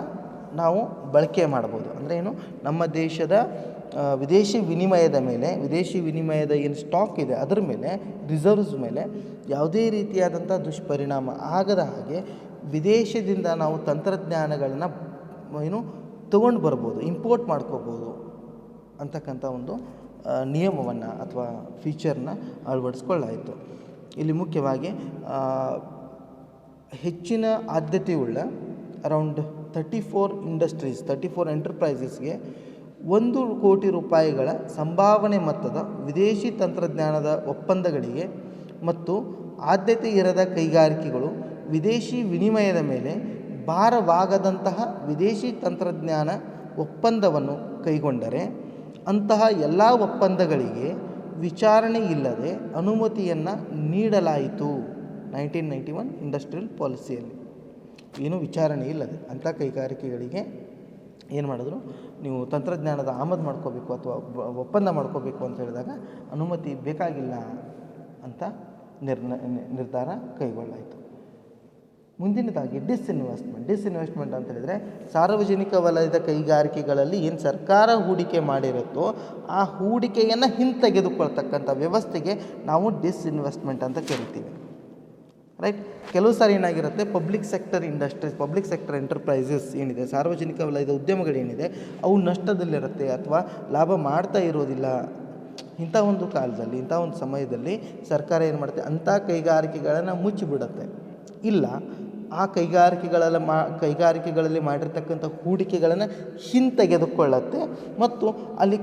ನಾವು ಬಳಕೆ ಮಾಡ್ಬೋದು. ಅಂದರೆ ಏನು, ನಮ್ಮ ದೇಶದ ವಿದೇಶಿ ವಿನಿಮಯದ ಏನು ಸ್ಟಾಕ್ ಇದೆ ಅದರ ಮೇಲೆ, ರಿಸರ್ವ್ಸ್ ಮೇಲೆ ಯಾವುದೇ ರೀತಿಯಾದಂಥ ದುಷ್ಪರಿಣಾಮ ಆಗದ ಹಾಗೆ ವಿದೇಶದಿಂದ ನಾವು ತಂತ್ರಜ್ಞಾನಗಳನ್ನು ತೊಗೊಂಡು ಬರ್ಬೋದು, ಇಂಪೋರ್ಟ್ ಮಾಡ್ಕೋಬೋದು ಅಂತಕ್ಕಂಥ ಒಂದು ನಿಯಮವನ್ನು ಅಥವಾ ಫೀಚರ್ನ ಅಳವಡಿಸ್ಕೊಳ್ಳಾಯಿತು. ಇಲ್ಲಿ ಮುಖ್ಯವಾಗಿ ಹೆಚ್ಚಿನ ಆದ್ಯತೆಯುಳ್ಳ ಅರೌಂಡ್ 34 ಎಂಟರ್ಪ್ರೈಸಸ್ಗೆ 1 ಕೋಟಿ ರೂಪಾಯಿಗಳ ಸಂಭಾವನೆ ಮೊತ್ತದ ವಿದೇಶಿ ತಂತ್ರಜ್ಞಾನದ ಒಪ್ಪಂದಗಳಿಗೆ ಮತ್ತು ಆದ್ಯತೆ ಇರದ ಕೈಗಾರಿಕೆಗಳು ವಿದೇಶಿ ವಿನಿಮಯದ ಮೇಲೆ ಭಾರವಾಗದಂತಹ ವಿದೇಶಿ ತಂತ್ರಜ್ಞಾನ ಒಪ್ಪಂದವನ್ನು ಕೈಗೊಂಡರೆ ಅಂತಹ ಎಲ್ಲ ಒಪ್ಪಂದಗಳಿಗೆ ವಿಚಾರಣೆ ಇಲ್ಲದೆ ಅನುಮತಿಯನ್ನು ನೀಡಲಾಯಿತು. 1991 ಇಂಡಸ್ಟ್ರಿಯಲ್ ಪಾಲಿಸಿಯಲ್ಲಿ ಏನು ವಿಚಾರಣೆ ಇಲ್ಲದೆ ಅಂಥ ಕೈಗಾರಿಕೆಗಳಿಗೆ ಏನು ಮಾಡಿದ್ರು, ನೀವು ತಂತ್ರಜ್ಞಾನದ ಆಮದು ಮಾಡ್ಕೋಬೇಕು ಅಥವಾ ಒಪ್ಪಂದ ಮಾಡ್ಕೋಬೇಕು ಅಂತ ಹೇಳಿದಾಗ ಅನುಮತಿ ಬೇಕಾಗಿಲ್ಲ ಅಂತ ನಿರ್ಧಾರ ಕೈಗೊಳ್ಳಾಯಿತು. ಮುಂದಿನದಾಗಿ ಡಿಸ್ಇನ್ವೆಸ್ಟ್ಮೆಂಟ್ ಅಂತ ಹೇಳಿದರೆ ಸಾರ್ವಜನಿಕ ವಲಯದ ಕೈಗಾರಿಕೆಗಳಲ್ಲಿ ಏನು ಸರ್ಕಾರ ಹೂಡಿಕೆ ಮಾಡಿರುತ್ತೋ ಆ ಹೂಡಿಕೆಯನ್ನು ಹಿಂತೆಗೆದುಕೊಳ್ತಕ್ಕಂಥ ವ್ಯವಸ್ಥೆಗೆ ನಾವು ಡಿಸ್ಇನ್ವೆಸ್ಟ್ಮೆಂಟ್ ಅಂತ ಕರಿತೀವಿ. ರೈಟ್. ಕೆಲವು ಸಾರಿ ಏನಾಗಿರುತ್ತೆ, ಪಬ್ಲಿಕ್ ಸೆಕ್ಟರ್ ಎಂಟರ್ಪ್ರೈಸಸ್ ಏನಿದೆ, ಸಾರ್ವಜನಿಕ ವಲಯದ ಉದ್ಯಮಗಳೇನಿದೆ ಅವು ನಷ್ಟದಲ್ಲಿರುತ್ತೆ ಅಥವಾ ಲಾಭ ಮಾಡ್ತಾ ಇರೋದಿಲ್ಲ. ಇಂಥ ಒಂದು ಕಾಲದಲ್ಲಿ, ಇಂಥ ಒಂದು ಸಮಯದಲ್ಲಿ ಸರ್ಕಾರ ಏನು ಮಾಡುತ್ತೆ, ಅಂಥ ಕೈಗಾರಿಕೆಗಳನ್ನು ಮುಚ್ಚಿಬಿಡುತ್ತೆ. ಇಲ್ಲ, ಆ ಕೈಗಾರಿಕೆಗಳಲ್ಲಿ ಮಾಡಿರ್ತಕ್ಕಂಥ ಹೂಡಿಕೆಗಳನ್ನು ಹಿಂತೆಗೆದುಕೊಳ್ಳುತ್ತೆ ಮತ್ತು ಅಲ್ಲಿ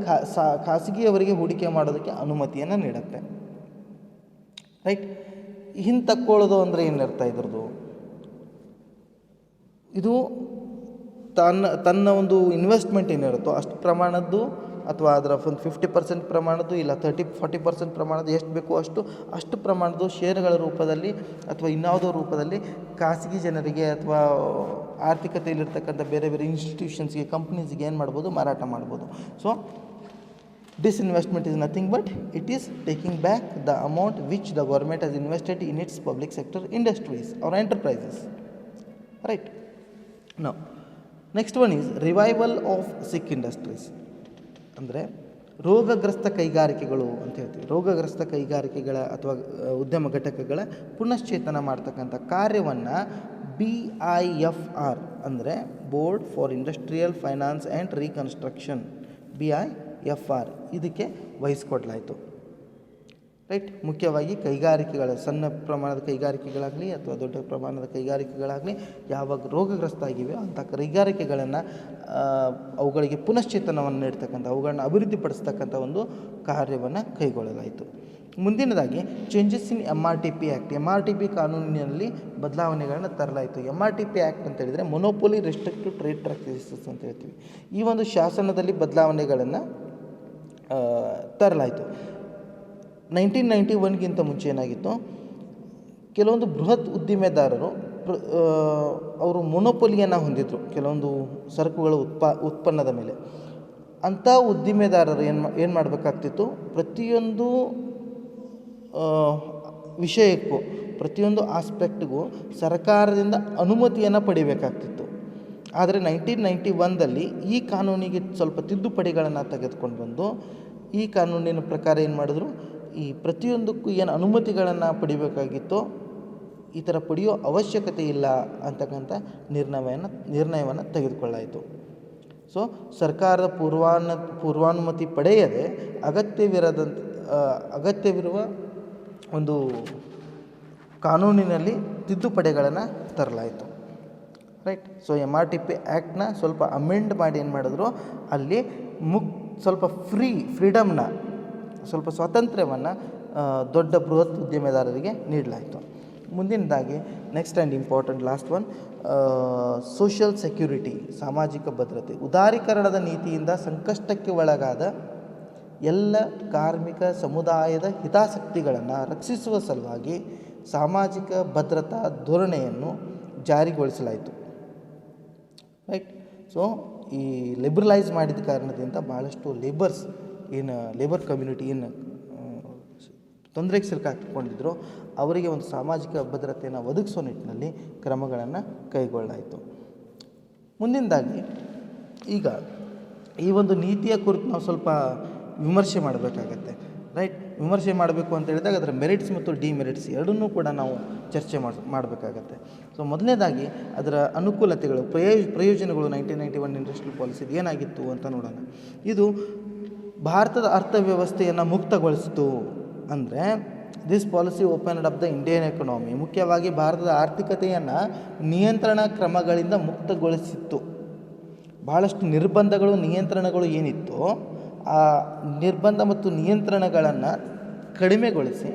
ಖಾಸಗಿಯವರಿಗೆ ಹೂಡಿಕೆ ಮಾಡೋದಕ್ಕೆ ಅನುಮತಿಯನ್ನು ನೀಡುತ್ತೆ. ರೈಟ್. ಹಿಂತಕ್ಕೊಳ್ಳೋದು ಅಂದರೆ ಏನರ್ಥ ಇದ್ರದ್ದು? ಇದು ತನ್ನ ಒಂದು ಇನ್ವೆಸ್ಟ್ಮೆಂಟ್ ಏನಿರುತ್ತೋ ಅಷ್ಟು ಪ್ರಮಾಣದ್ದು ಅಥವಾ ಅದರ ಒಂದು 50% ಪ್ರಮಾಣದ್ದು ಇಲ್ಲ 30-40% ಪ್ರಮಾಣದ್ದು ಎಷ್ಟು ಬೇಕೋ ಅಷ್ಟು ಪ್ರಮಾಣದ್ದು ಷೇರುಗಳ ರೂಪದಲ್ಲಿ ಅಥವಾ ಇನ್ಯಾವುದೋ ರೂಪದಲ್ಲಿ ಖಾಸಗಿ ಜನರಿಗೆ ಅಥವಾ ಆರ್ಥಿಕತೆಯಲ್ಲಿರ್ತಕ್ಕಂಥ ಬೇರೆ ಬೇರೆ ಇನ್ಸ್ಟಿಟ್ಯೂಷನ್ಸ್ಗೆ, ಕಂಪ್ನೀಸ್ಗೆ ಏನು ಮಾಡ್ಬೋದು, ಮಾರಾಟ ಮಾಡ್ಬೋದು. So disinvestment is nothing but it is taking back the amount which the government has invested in its public sector industries or enterprises. Right. Now, next one is revival of sick industries. ಅಂದರೆ ರೋಗಗ್ರಸ್ತ ಕೈಗಾರಿಕೆಗಳು ಅಂತ ಹೇಳ್ತೀವಿ. ರೋಗಗ್ರಸ್ತ ಕೈಗಾರಿಕೆಗಳ ಅಥವಾ ಉದ್ಯಮ ಘಟಕಗಳ ಪುನಶ್ಚೇತನ ಮಾಡ್ತಕ್ಕಂಥ ಕಾರ್ಯವನ್ನು BIFR ಅಂದರೆ board for industrial finance and reconstruction, BIFR ಇದಕ್ಕೆ ವಹಿಸ್ಕೊಡ್ಲಾಯಿತು. ರೈಟ್. ಮುಖ್ಯವಾಗಿ ಕೈಗಾರಿಕೆಗಳ, ಸಣ್ಣ ಪ್ರಮಾಣದ ಕೈಗಾರಿಕೆಗಳಾಗಲಿ ಅಥವಾ ದೊಡ್ಡ ಪ್ರಮಾಣದ ಕೈಗಾರಿಕೆಗಳಾಗಲಿ ಯಾವಾಗ ರೋಗಗ್ರಸ್ತ ಆಗಿವೆ ಅಂಥ ಕೈಗಾರಿಕೆಗಳನ್ನು ಅವುಗಳಿಗೆ ಪುನಶ್ಚೇತನವನ್ನು ನೀಡ್ತಕ್ಕಂಥ, ಅವುಗಳನ್ನ ಅಭಿವೃದ್ಧಿಪಡಿಸ್ತಕ್ಕಂಥ ಒಂದು ಕಾರ್ಯವನ್ನು ಕೈಗೊಳ್ಳಲಾಯಿತು. ಮುಂದಿನದಾಗಿ changes in MRTP act. MRTP ಕಾನೂನಿನಲ್ಲಿ ಬದಲಾವಣೆಗಳನ್ನು ತರಲಾಯಿತು. MRTP ಆ್ಯಕ್ಟ್ ಅಂತ ಹೇಳಿದರೆ ಮೊನೋಪೊಲಿ ರೆಸ್ಟ್ರಿಕ್ಟಿವ್ ಟ್ರೇಡ್ ಪ್ರಾಕ್ಟೀಸಸ್ ಅಂತ ಹೇಳ್ತೀವಿ. ಈ ಒಂದು ಶಾಸನದಲ್ಲಿ ಬದಲಾವಣೆಗಳನ್ನು ತರಲಾಯಿತು. 1991ಗಿಂತ ಮುಂಚೆ ಏನಾಗಿತ್ತು, ಕೆಲವೊಂದು ಬೃಹತ್ ಉದ್ದಿಮೆದಾರರು ಅವರು ಮೊನೋಪೊಲಿಯನ್ನು ಹೊಂದಿದ್ರು ಕೆಲವೊಂದು ಸರಕುಗಳ ಉತ್ಪನ್ನದ ಮೇಲೆ. ಅಂಥ ಉದ್ದಿಮೆದಾರರು ಏನು ಮಾಡಬೇಕಾಗ್ತಿತ್ತು, ಪ್ರತಿಯೊಂದು ವಿಷಯಕ್ಕೂ, ಪ್ರತಿಯೊಂದು ಆಸ್ಪೆಕ್ಟ್ಗೂ ಸರ್ಕಾರದಿಂದ ಅನುಮತಿಯನ್ನು ಪಡಿಬೇಕಾಗ್ತಿತ್ತು. ಆದರೆ 1991ದಲ್ಲಿ ಈ ಕಾನೂನಿಗೆ ಸ್ವಲ್ಪ ತಿದ್ದುಪಡಿಗಳನ್ನು ತೆಗೆದುಕೊಂಡು ಬಂದು ಈ ಕಾನೂನಿನ ಪ್ರಕಾರ ಏನು ಮಾಡಿದ್ರು, ಈ ಪ್ರತಿಯೊಂದಕ್ಕೂ ಏನು ಅನುಮತಿಗಳನ್ನು ಪಡಿಬೇಕಾಗಿತ್ತೋ ಈ ಥರ ಪಡೆಯೋ ಅವಶ್ಯಕತೆ ಇಲ್ಲ ಅಂತಕ್ಕಂಥ ನಿರ್ಣಯವನ್ನು ತೆಗೆದುಕೊಳ್ಳಾಯಿತು. ಸೊ ಸರ್ಕಾರದ ಪೂರ್ವಾನುಮತಿ ಪಡೆಯದೆ ಅಗತ್ಯವಿರುವ ಒಂದು ಕಾನೂನಿನಲ್ಲಿ ತಿದ್ದುಪಡಿಗಳನ್ನು ತರಲಾಯಿತು. ರೈಟ್. ಸೊ MRTP ಆ್ಯಕ್ಟ್ನ ಸ್ವಲ್ಪ ಅಮೆಂಡ್ ಮಾಡಿ ಏನು ಮಾಡಿದ್ರು, ಅಲ್ಲಿ ಸ್ವಲ್ಪ ಫ್ರೀಡಮ್ನ, ಸ್ವಲ್ಪ ಸ್ವಾತಂತ್ರ್ಯವನ್ನು ದೊಡ್ಡ ಬೃಹತ್ ಉದ್ಯಮೆದಾರರಿಗೆ ನೀಡಲಾಯಿತು. ಮುಂದಿನದಾಗಿ next and important last one, social security, ಸಾಮಾಜಿಕ ಭದ್ರತೆ. ಉದಾರೀಕರಣದ ನೀತಿಯಿಂದ ಸಂಕಷ್ಟಕ್ಕೆ ಒಳಗಾದ ಎಲ್ಲ ಕಾರ್ಮಿಕ ಸಮುದಾಯದ ಹಿತಾಸಕ್ತಿಗಳನ್ನು ರಕ್ಷಿಸುವ ಸಲುವಾಗಿ ಸಾಮಾಜಿಕ ಭದ್ರತಾ ಧೋರಣೆಯನ್ನು ಜಾರಿಗೊಳಿಸಲಾಯಿತು. ರೈಟ್. ಸೊ ಈ ಲಿಬ್ರಲೈಸ್ ಮಾಡಿದ ಕಾರಣದಿಂದ ಭಾಳಷ್ಟು ಲೇಬರ್ ಕಮ್ಯುನಿಟಿ ಏನು ತೊಂದರೆಗೆ ಸಿಲುಕಾಕೊಂಡಿದ್ರು ಅವರಿಗೆ ಒಂದು ಸಾಮಾಜಿಕ ಭದ್ರತೆಯನ್ನು ಒದಗಿಸೋ ನಿಟ್ಟಿನಲ್ಲಿ ಕ್ರಮಗಳನ್ನು ಕೈಗೊಳ್ಳಾಯಿತು. ಮುಂದಿನದಾಗಿ ಈಗ ಈ ಒಂದು ನೀತಿಯ ಕುರಿತು ನಾವು ಸ್ವಲ್ಪ ವಿಮರ್ಶೆ ಮಾಡಬೇಕಾಗತ್ತೆ. ರೈಟ್. ವಿಮರ್ಶೆ ಮಾಡಬೇಕು ಅಂತ ಹೇಳಿದಾಗ ಅದರ ಮೆರಿಟ್ಸ್ ಮತ್ತು ಡಿಮೆರಿಟ್ಸ್ ಎರಡನ್ನೂ ಕೂಡ ನಾವು ಚರ್ಚೆ ಮಾಡಬೇಕಾಗತ್ತೆ. ಸೊ ಮೊದಲನೇದಾಗಿ ಅದರ ಅನುಕೂಲತೆಗಳು, ಪ್ರಯೋಜನಗಳು 1991 ಇಂಡಸ್ಟ್ರಿಯಲ್ ಪಾಲಿಸಿದು ಏನಾಗಿತ್ತು ಅಂತ ನೋಡೋಣ. ಇದು ಭಾರತದ ಅರ್ಥವ್ಯವಸ್ಥೆಯನ್ನು ಮುಕ್ತಗೊಳಿಸಿತು. ಅಂದರೆ this policy opened up the Indian economy, ಮುಖ್ಯವಾಗಿ ಭಾರತದ ಆರ್ಥಿಕತೆಯನ್ನು ನಿಯಂತ್ರಣ ಕ್ರಮಗಳಿಂದ ಮುಕ್ತಗೊಳಿಸಿತ್ತು. ಭಾಳಷ್ಟು ನಿರ್ಬಂಧಗಳು ನಿಯಂತ್ರಣಗಳು ಏನಿತ್ತು ಆ ನಿರ್ಬಂಧ ಮತ್ತು ನಿಯಂತ್ರಣಗಳನ್ನು ಕಡಿಮೆಗೊಳಿಸಿ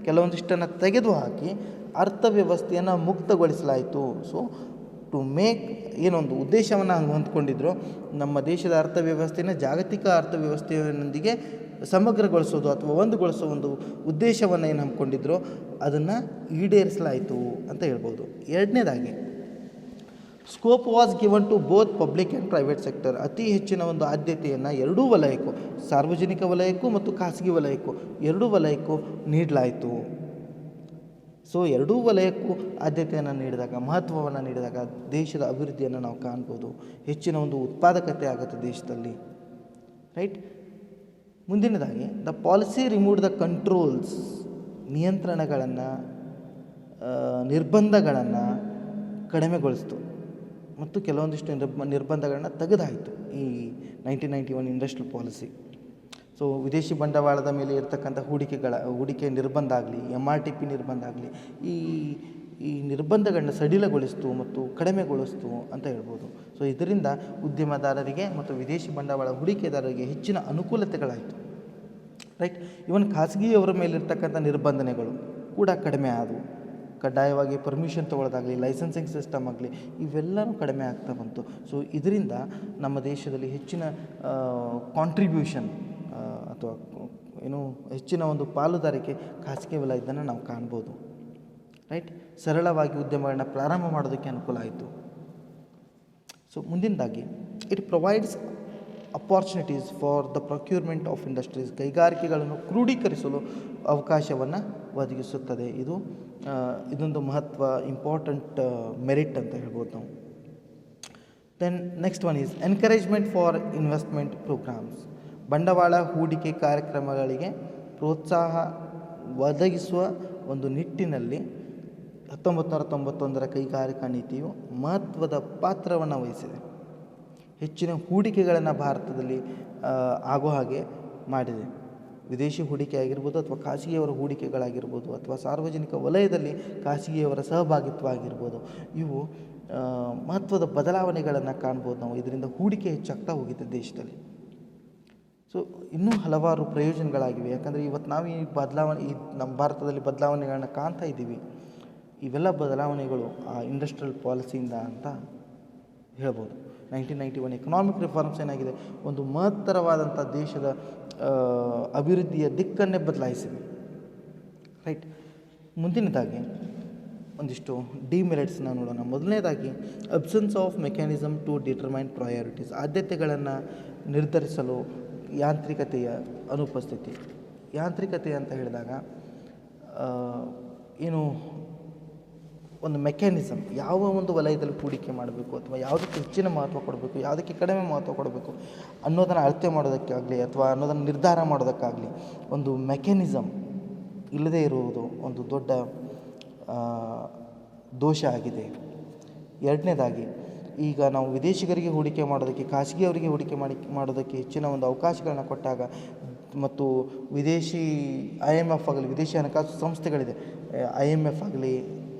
ಕೆಲವೊಂದಿಷ್ಟನ್ನು ತೆಗೆದುಹಾಕಿ ಅರ್ಥವ್ಯವಸ್ಥೆಯನ್ನು ಮುಕ್ತಗೊಳಿಸಲಾಯಿತು. ಸೊ ಟು ಮೇಕ್ ಏನೊಂದು ಉದ್ದೇಶವನ್ನು ಹೊಂದ್ಕೊಂಡಿದ್ರು, ನಮ್ಮ ದೇಶದ ಅರ್ಥವ್ಯವಸ್ಥೆಯನ್ನು ಜಾಗತಿಕ ಅರ್ಥವ್ಯವಸ್ಥೆಯೊಂದಿಗೆ ಸಮಗ್ರಗೊಳಿಸೋದು ಅಥವಾ ಒಂದುಗೊಳಿಸೋ ಒಂದು ಉದ್ದೇಶವನ್ನು ಏನು ಹಮ್ಮಿಕೊಂಡಿದ್ರು ಅದನ್ನು ಈಡೇರಿಸಲಾಯಿತು ಅಂತ ಹೇಳ್ಬೋದು. ಎರಡನೇದಾಗಿ scope was given to both public and private sector. ಅತಿ ಹೆಚ್ಚಿನ ಒಂದು ಆದ್ಯತೆಯನ್ನು ಎರಡೂ ವಲಯಕ್ಕೂ, ಸಾರ್ವಜನಿಕ ವಲಯಕ್ಕೂ ಮತ್ತು ಖಾಸಗಿ ವಲಯಕ್ಕೂ, ಎರಡೂ ವಲಯಕ್ಕೂ ನೀಡಲಾಯಿತು. ಸೊ ಎರಡೂ ವಲಯಕ್ಕೂ ಆದ್ಯತೆಯನ್ನು ನೀಡಿದಾಗ, ಮಹತ್ವವನ್ನು ನೀಡಿದಾಗ ದೇಶದ ಅಭಿವೃದ್ಧಿಯನ್ನು ನಾವು ಕಾಣ್ಬೋದು. ಹೆಚ್ಚಿನ ಒಂದು ಉತ್ಪಾದಕತೆ ಆಗುತ್ತೆ ದೇಶದಲ್ಲಿ, ರೈಟ್. ಮುಂದಿನದಾಗಿ the policy remove the controls, ನಿಯಂತ್ರಣಗಳನ್ನು ನಿರ್ಬಂಧಗಳನ್ನು ಕಡಿಮೆಗೊಳಿಸ್ತು ಮತ್ತು ಕೆಲವೊಂದಿಷ್ಟು ನಿರ್ಬಂಧಗಳನ್ನು ತೆಗೆದಾಯಿತು ಈ 1991 ಇಂಡಸ್ಟ್ರಿಯಲ್ ಪಾಲಿಸಿ. ಸೊ ವಿದೇಶಿ ಬಂಡವಾಳದ ಮೇಲೆ ಇರತಕ್ಕಂಥ ಹೂಡಿಕೆ ನಿರ್ಬಂಧ ಆಗಲಿ, MRTP ನಿರ್ಬಂಧ ಆಗಲಿ, ಈ ನಿರ್ಬಂಧಗಳನ್ನ ಸಡಿಲಗೊಳಿಸ್ತು ಮತ್ತು ಕಡಿಮೆಗೊಳಿಸ್ತು ಅಂತ ಹೇಳ್ಬೋದು. ಸೊ ಇದರಿಂದ ಉದ್ಯಮದಾರರಿಗೆ ಮತ್ತು ವಿದೇಶಿ ಬಂಡವಾಳ ಹೂಡಿಕೆದಾರರಿಗೆ ಹೆಚ್ಚಿನ ಅನುಕೂಲತೆಗಳಾಯಿತು, ರೈಟ್. ಇವನ್ ಖಾಸಗಿಯವರ ಮೇಲಿರ್ತಕ್ಕಂಥ ನಿರ್ಬಂಧನೆಗಳು ಕೂಡ ಕಡಿಮೆ ಆದವು. ಕಡ್ಡಾಯವಾಗಿ ಪರ್ಮಿಷನ್ ತೊಗೊಳ್ಳೋದಾಗಲಿ, ಲೈಸೆನ್ಸಿಂಗ್ ಸಿಸ್ಟಮ್ ಆಗಲಿ, ಇವೆಲ್ಲವೂ ಕಡಿಮೆ ಆಗ್ತಾ ಬಂತು. ಸೊ ಇದರಿಂದ ನಮ್ಮ ದೇಶದಲ್ಲಿ ಹೆಚ್ಚಿನ ಕಾಂಟ್ರಿಬ್ಯೂಷನ್ ಅಥವಾ ಹೆಚ್ಚಿನ ಒಂದು ಪಾಲುದಾರಿಕೆ ಖಾಸಗಿ ವಲಯದನ್ನು ನಾವು ಕಾಣ್ಬೋದು, ರೈಟ್. ಸರಳವಾಗಿ ಉದ್ಯಮಗಳನ್ನ ಪ್ರಾರಂಭ ಮಾಡೋದಕ್ಕೆ ಅನುಕೂಲ ಆಯಿತು. ಸೊ ಮುಂದಿನದಾಗಿ it provides opportunities for the procurement of industries, ಕೈಗಾರಿಕೆಗಳನ್ನು ಕ್ರೋಢೀಕರಿಸಲು ಅವಕಾಶವನ್ನು ಒದಗಿಸುತ್ತದೆ. ಇದೊಂದು ಮಹತ್ವ, ಇಂಪಾರ್ಟೆಂಟ್ ಮೆರಿಟ್ ಅಂತ ಹೇಳ್ಬೋದು ನಾವು. Then next one is encouragement for investment programmes, ಬಂಡವಾಳ ಹೂಡಿಕೆ ಕಾರ್ಯಕ್ರಮಗಳಿಗೆ ಪ್ರೋತ್ಸಾಹ ಒದಗಿಸುವ ಒಂದು ನಿಟ್ಟಿನಲ್ಲಿ 1991 ಕೈಗಾರಿಕಾ ನೀತಿಯು ಮಹತ್ವದ ಪಾತ್ರವನ್ನು ವಹಿಸಿದೆ. ಹೆಚ್ಚಿನ ಹೂಡಿಕೆಗಳನ್ನು ಭಾರತದಲ್ಲಿ ಆಗೋ ಹಾಗೆ ಮಾಡಿದೆ. ವಿದೇಶಿ ಹೂಡಿಕೆ ಆಗಿರ್ಬೋದು ಅಥವಾ ಖಾಸಗಿಯವರ ಹೂಡಿಕೆಗಳಾಗಿರ್ಬೋದು ಅಥವಾ ಸಾರ್ವಜನಿಕ ವಲಯದಲ್ಲಿ ಖಾಸಗಿಯವರ ಸಹಭಾಗಿತ್ವ ಆಗಿರ್ಬೋದು, ಇವು ಮಹತ್ವದ ಬದಲಾವಣೆಗಳನ್ನು ಕಾಣ್ಬೋದು ನಾವು. ಇದರಿಂದ ಹೂಡಿಕೆ ಹೆಚ್ಚಾಗ್ತಾ ಹೋಗಿದೆ ದೇಶದಲ್ಲಿ. ಸೊ ಇನ್ನೂ ಹಲವಾರು ಪ್ರಯೋಜನಗಳಾಗಿವೆ. ಯಾಕಂದರೆ ಇವತ್ತು ನಾವು ಈ ನಮ್ಮ ಭಾರತದಲ್ಲಿ ಬದಲಾವಣೆಗಳನ್ನ ಕಾಣ್ತಾ ಇದ್ದೀವಿ. ಇವೆಲ್ಲ ಬದಲಾವಣೆಗಳು ಆ ಇಂಡಸ್ಟ್ರಿಯಲ್ ಪಾಲಿಸಿಯಿಂದ ಅಂತ ಹೇಳ್ಬೋದು. 1991 ಎಕನಾಮಿಕ್ ರಿಫಾರ್ಮ್ಸ್ ಏನಾಗಿದೆ, ಒಂದು ಮಹತ್ತರವಾದಂಥ ದೇಶದ ಅಭಿವೃದ್ಧಿಯ ದಿಕ್ಕನ್ನೇ ಬದಲಾಯಿಸಿದೆ, ರೈಟ್. ಮುಂದಿನದಾಗಿ ಒಂದಿಷ್ಟು ಡಿಮೆರಿಟ್ಸ್ನ ನೋಡೋಣ. ಮೊದಲನೇದಾಗಿ absence of mechanism to determine priorities, ಆದ್ಯತೆಗಳನ್ನು ನಿರ್ಧರಿಸಲು ಯಾಂತ್ರಿಕತೆಯ ಅನುಪಸ್ಥಿತಿ. ಯಾಂತ್ರಿಕತೆ ಅಂತ ಹೇಳಿದಾಗ ಒಂದು ಮೆಕ್ಯಾನಿಸಮ್, ಯಾವ ಒಂದು ವಲಯದಲ್ಲಿ ಹೂಡಿಕೆ ಮಾಡಬೇಕು ಅಥವಾ ಯಾವುದಕ್ಕೆ ಹೆಚ್ಚಿನ ಮಹತ್ವ ಕೊಡಬೇಕು, ಯಾವುದಕ್ಕೆ ಕಡಿಮೆ ಮಹತ್ವ ಕೊಡಬೇಕು ಅನ್ನೋದನ್ನು ಅಳತೆ ಮಾಡೋದಕ್ಕಾಗಲಿ ಅಥವಾ ಅನ್ನೋದನ್ನು ನಿರ್ಧಾರ ಮಾಡೋದಕ್ಕಾಗಲಿ ಒಂದು ಮೆಕ್ಯಾನಿಸಮ್ ಇಲ್ಲದೇ ಇರುವುದು ಒಂದು ದೊಡ್ಡ ದೋಷ ಆಗಿದೆ. ಎರಡನೇದಾಗಿ ಈಗ ನಾವು ವಿದೇಶಿಗರಿಗೆ ಹೂಡಿಕೆ ಮಾಡೋದಕ್ಕೆ, ಖಾಸಗಿಯವರಿಗೆ ಹೂಡಿಕೆ ಮಾಡೋದಕ್ಕೆ ಹೆಚ್ಚಿನ ಒಂದು ಅವಕಾಶಗಳನ್ನು ಕೊಟ್ಟಾಗ ಮತ್ತು ವಿದೇಶಿ IMF ಆಗಲಿ, ವಿದೇಶಿ ಹಣಕಾಸು ಸಂಸ್ಥೆಗಳಿದೆ, IMF ಆಗಲಿ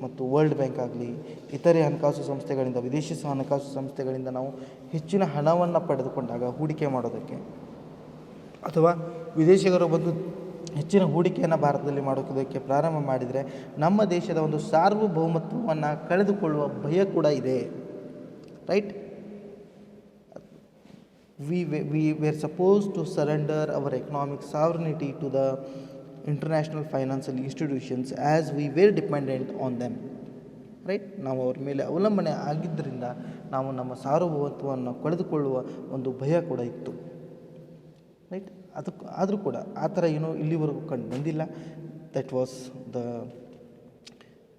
ಮತ್ತು ವರ್ಲ್ಡ್ ಬ್ಯಾಂಕ್ ಆಗಲಿ, ಇತರೆ ಹಣಕಾಸು ಸಂಸ್ಥೆಗಳಿಂದ, ವಿದೇಶಿ ಹಣಕಾಸು ಸಂಸ್ಥೆಗಳಿಂದ ನಾವು ಹೆಚ್ಚಿನ ಹಣವನ್ನು ಪಡೆದುಕೊಂಡಾಗ ಹೂಡಿಕೆ ಮಾಡೋದಕ್ಕೆ, ಅಥವಾ ವಿದೇಶಿಗರು ಬಂದು ಹೆಚ್ಚಿನ ಹೂಡಿಕೆಯನ್ನು ಭಾರತದಲ್ಲಿ ಮಾಡೋದಕ್ಕೆ ಪ್ರಾರಂಭ ಮಾಡಿದರೆ ನಮ್ಮ ದೇಶದ ಒಂದು ಸಾರ್ವಭೌಮತ್ವವನ್ನು ಕಳೆದುಕೊಳ್ಳುವ ಭಯ ಕೂಡ ಇದೆ, right. we were supposed to surrender our economic sovereignty to the international financial institutions as we were dependent on them, right. ನಾವು ಅವ್ರ ಮೇಲೆ ಅವಲಂಬನೆ ಆಗಿದ್ದರಿಂದ ನಾವು ನಮ್ಮ ಸಾರ್ವಭೌಮತ್ವವನ್ನು ಕಳೆದುಕೊಳ್ಳುವ ಒಂದು ಭಯ ಕೂಡ ಇತ್ತು, ರೈಟ್. ಆದರೂ ಕೂಡ ಆ ಥರ ಇಲ್ಲಿವರೆಗೂ ಕಂಡು ಬಂದಿಲ್ಲ. That was the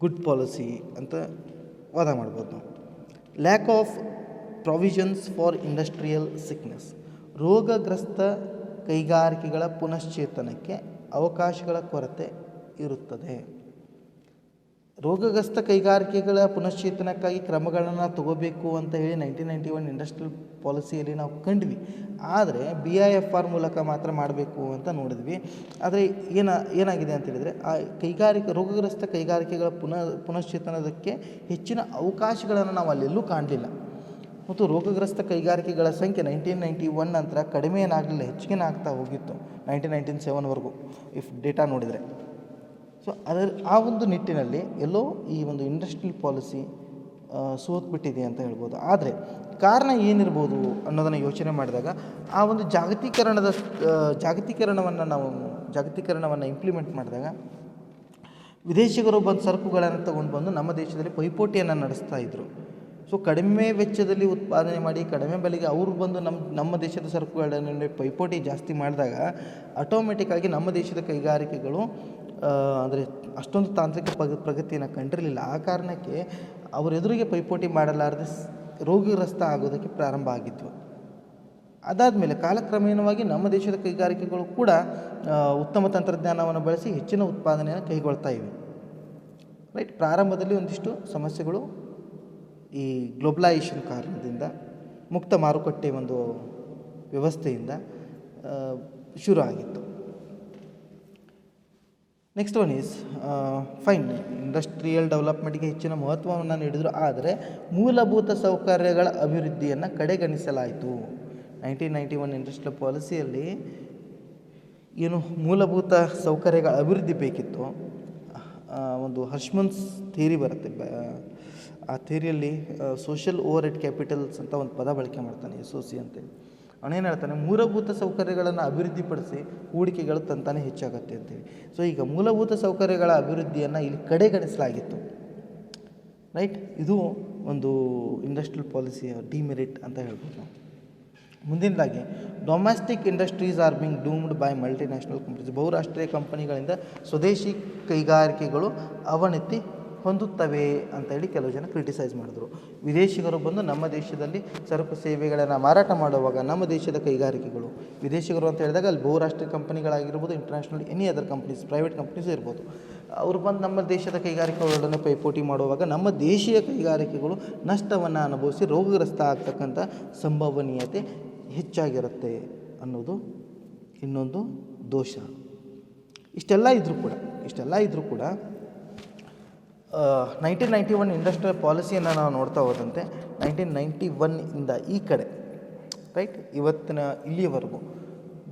good policy ಅಂತ ವಾದ ಮಾಡ್ಬೋದು ನಾವು. Lack of provisions for industrial sickness, ರೋಗಗ್ರಸ್ತ ಕೈಗಾರಿಕೆಗಳ ಪುನಶ್ಚೇತನಕ್ಕೆ ಅವಕಾಶಗಳ ಕೊರತೆ ಇರುತ್ತದೆ. ರೋಗಗ್ರಸ್ತ ಕೈಗಾರಿಕೆಗಳ ಪುನಶ್ಚೇತನಕ್ಕಾಗಿ ಕ್ರಮಗಳನ್ನು ತಗೋಬೇಕು ಅಂತ ಹೇಳಿ 1991 ಇಂಡಸ್ಟ್ರಿಯಲ್ ಪಾಲಿಸಿಯಲ್ಲಿ ನಾವು ಕಂಡ್ವಿ. ಆದರೆ BIFR ಮೂಲಕ ಮಾತ್ರ ಮಾಡಬೇಕು ಅಂತ ನೋಡಿದ್ವಿ. ಆದರೆ ಏನಾಗಿದೆ ಅಂತ ಹೇಳಿದರೆ, ಆ ರೋಗಗ್ರಸ್ತ ಕೈಗಾರಿಕೆಗಳ ಪುನಶ್ಚೇತನಕ್ಕೆ ಹೆಚ್ಚಿನ ಅವಕಾಶಗಳನ್ನು ನಾವು ಅಲ್ಲೆಲ್ಲೂ ಕಾಣಲಿಲ್ಲ. ಮತ್ತು ರೋಗಗ್ರಸ್ತ ಕೈಗಾರಿಕೆಗಳ ಸಂಖ್ಯೆ 1991 ನಂತರ ಕಡಿಮೆ ಏನಾಗಲಿಲ್ಲ, ಹೆಚ್ಚಿಗೆ ಆಗ್ತಾ ಹೋಗಿತ್ತು 1997ವರೆಗೂ ಡೇಟಾ ನೋಡಿದರೆ. ಸೊ ಆ ಒಂದು ನಿಟ್ಟಿನಲ್ಲಿ ಎಲ್ಲೋ ಈ ಒಂದು ಇಂಡಸ್ಟ್ರಿಯಲ್ ಪಾಲಿಸಿ ಸೋತ್ಬಿಟ್ಟಿದೆ ಅಂತ ಹೇಳ್ಬೋದು. ಆದರೆ ಕಾರಣ ಏನಿರ್ಬೋದು ಅನ್ನೋದನ್ನು ಯೋಚನೆ ಮಾಡಿದಾಗ, ಆ ಒಂದು ಜಾಗತೀಕರಣವನ್ನು ಇಂಪ್ಲಿಮೆಂಟ್ ಮಾಡಿದಾಗ ವಿದೇಶಿಗರು ಬಂದು ಸರಕುಗಳನ್ನು ತಗೊಂಡು ಬಂದು ನಮ್ಮ ದೇಶದಲ್ಲಿ ಪೈಪೋಟಿಯನ್ನು ನಡೆಸ್ತಾ ಇದ್ದರು. ಸೊ ಕಡಿಮೆ ವೆಚ್ಚದಲ್ಲಿ ಉತ್ಪಾದನೆ ಮಾಡಿ ಕಡಿಮೆ ಬೆಲೆಗೆ ಅವರು ಬಂದು ನಮ್ಮ ದೇಶದ ಸರಕುಗಳನ್ನು ಪೈಪೋಟಿ ಜಾಸ್ತಿ ಮಾಡಿದಾಗ ಆಟೋಮೆಟಿಕ್ಕಾಗಿ ನಮ್ಮ ದೇಶದ ಕೈಗಾರಿಕೆಗಳು ಅಂದರೆ ಅಷ್ಟೊಂದು ತಾಂತ್ರಿಕ ಪ್ರಗತಿಯನ್ನು ಕಂಡಿರಲಿಲ್ಲ. ಆ ಕಾರಣಕ್ಕೆ ಅವರ ಎದುರಿಗೆ ಪೈಪೋಟಿ ಮಾಡಲಾರದೆ ರೋಗಗ್ರಸ್ತ ಆಗೋದಕ್ಕೆ ಪ್ರಾರಂಭ ಆಗಿದ್ವು. ಅದಾದಮೇಲೆ ಕಾಲಕ್ರಮೇಣವಾಗಿ ನಮ್ಮ ದೇಶದ ಕೈಗಾರಿಕೆಗಳು ಕೂಡ ಉತ್ತಮ ತಂತ್ರಜ್ಞಾನವನ್ನು ಬಳಸಿ ಹೆಚ್ಚಿನ ಉತ್ಪಾದನೆಯನ್ನು ಕೈಗೊಳ್ತಾ ಇವೆ. ರೈಟ್. ಪ್ರಾರಂಭದಲ್ಲಿ ಒಂದಿಷ್ಟು ಸಮಸ್ಯೆಗಳು ಈ ಗ್ಲೋಬಲೈಸೇಷನ್ ಕಾರಣದಿಂದ, ಮುಕ್ತ ಮಾರುಕಟ್ಟೆ ಒಂದು ವ್ಯವಸ್ಥೆಯಿಂದ ಶುರು ಆಗಿತ್ತು. Next one is fine. Industrial ಡೆವಲಪ್ಮೆಂಟ್ಗೆ ಹೆಚ್ಚಿನ ಮಹತ್ವವನ್ನು ನೀಡಿದರು, ಆದರೆ ಮೂಲಭೂತ ಸೌಕರ್ಯಗಳ ಅಭಿವೃದ್ಧಿಯನ್ನು ಕಡೆಗಣಿಸಲಾಯಿತು. 1991 ಇಂಡಸ್ಟ್ರಿಯಲ್ ಪಾಲಿಸಿಯಲ್ಲಿ ಏನು ಮೂಲಭೂತ ಸೌಕರ್ಯಗಳ ಅಭಿವೃದ್ಧಿ ಬೇಕಿತ್ತು. ಒಂದು ಹರ್ಷ್ಮನ್ಸ್ ಥಿಯರಿ ಬರುತ್ತೆ. ಆ ಥಿಯರಿಯಲ್ಲಿ ಸೋಷಿಯಲ್ ಓವರ್ ಹೆಡ್ ಕ್ಯಾಪಿಟಲ್ಸ್ ಅಂತ ಒಂದು ಪದ ಬಳಕೆ ಮಾಡ್ತಾನೆ, SOC ಅಂತೇಳಿ. ಅವನೇನು ಹೇಳ್ತಾನೆ, ಮೂಲಭೂತ ಸೌಕರ್ಯಗಳನ್ನು ಅಭಿವೃದ್ಧಿಪಡಿಸಿ ಹೂಡಿಕೆಗಳು ತಂತಾನೆ ಹೆಚ್ಚಾಗುತ್ತೆ ಅಂತೇಳಿ. ಸೊ ಈಗ ಮೂಲಭೂತ ಸೌಕರ್ಯಗಳ ಅಭಿವೃದ್ಧಿಯನ್ನು ಇಲ್ಲಿ ಕಡೆಗಣಿಸಲಾಗಿತ್ತು. ರೈಟ್. ಇದು ಒಂದು ಇಂಡಸ್ಟ್ರಿಯಲ್ ಪಾಲಿಸಿಯ ಡಿಮೆರಿಟ್ ಅಂತ ಹೇಳ್ಬೋದು ನಾವು. ಮುಂದಿನದಾಗಿ, domestic industries are being doomed by multinational companies. ಬಹುರಾಷ್ಟ್ರೀಯ ಕಂಪನಿಗಳಿಂದ ಸ್ವದೇಶಿ ಕೈಗಾರಿಕೆಗಳು ಅವನತಿ ಹೊಂದುತ್ತವೆ ಅಂತ ಹೇಳಿ ಕೆಲವು ಜನ ಕ್ರಿಟಿಸೈಸ್ ಮಾಡಿದ್ರು. ವಿದೇಶಿಗರು ಬಂದು ನಮ್ಮ ದೇಶದಲ್ಲಿ ಸರಕು ಸೇವೆಗಳನ್ನು ಮಾರಾಟ ಮಾಡುವಾಗ ನಮ್ಮ ದೇಶದ ಕೈಗಾರಿಕೆಗಳು, ವಿದೇಶಿಗರು ಅಂತ ಹೇಳಿದಾಗ ಅಲ್ಲಿ ಬಹುರಾಷ್ಟ್ರೀಯ ಕಂಪನಿಗಳಾಗಿರ್ಬೋದು, international any other companies, private companies ಇರ್ಬೋದು, ಅವರು ಬಂದು ನಮ್ಮ ದೇಶದ ಕೈಗಾರಿಕೆಗಳೊಡನೆ ಪೈಪೋಟಿ ಮಾಡುವಾಗ ನಮ್ಮ ದೇಶೀಯ ಕೈಗಾರಿಕೆಗಳು ನಷ್ಟವನ್ನು ಅನುಭವಿಸಿ ರೋಗಗ್ರಸ್ತ ಆಗ್ತಕ್ಕಂಥ ಸಂಭವನೀಯತೆ ಹೆಚ್ಚಾಗಿರುತ್ತೆ ಅನ್ನೋದು ಇನ್ನೊಂದು ದೋಷ. ಇಷ್ಟೆಲ್ಲ ಇದ್ದರೂ ಕೂಡ 1991 ಇಂಡಸ್ಟ್ರಿಯಲ್ ಪಾಲಿಸಿಯನ್ನು ನಾವು ನೋಡ್ತಾ ಹೋದಂತೆ 1991 ಇಂದ ಈ ಕಡೆ, ರೈಟ್, ಇಲ್ಲಿಯವರೆಗೂ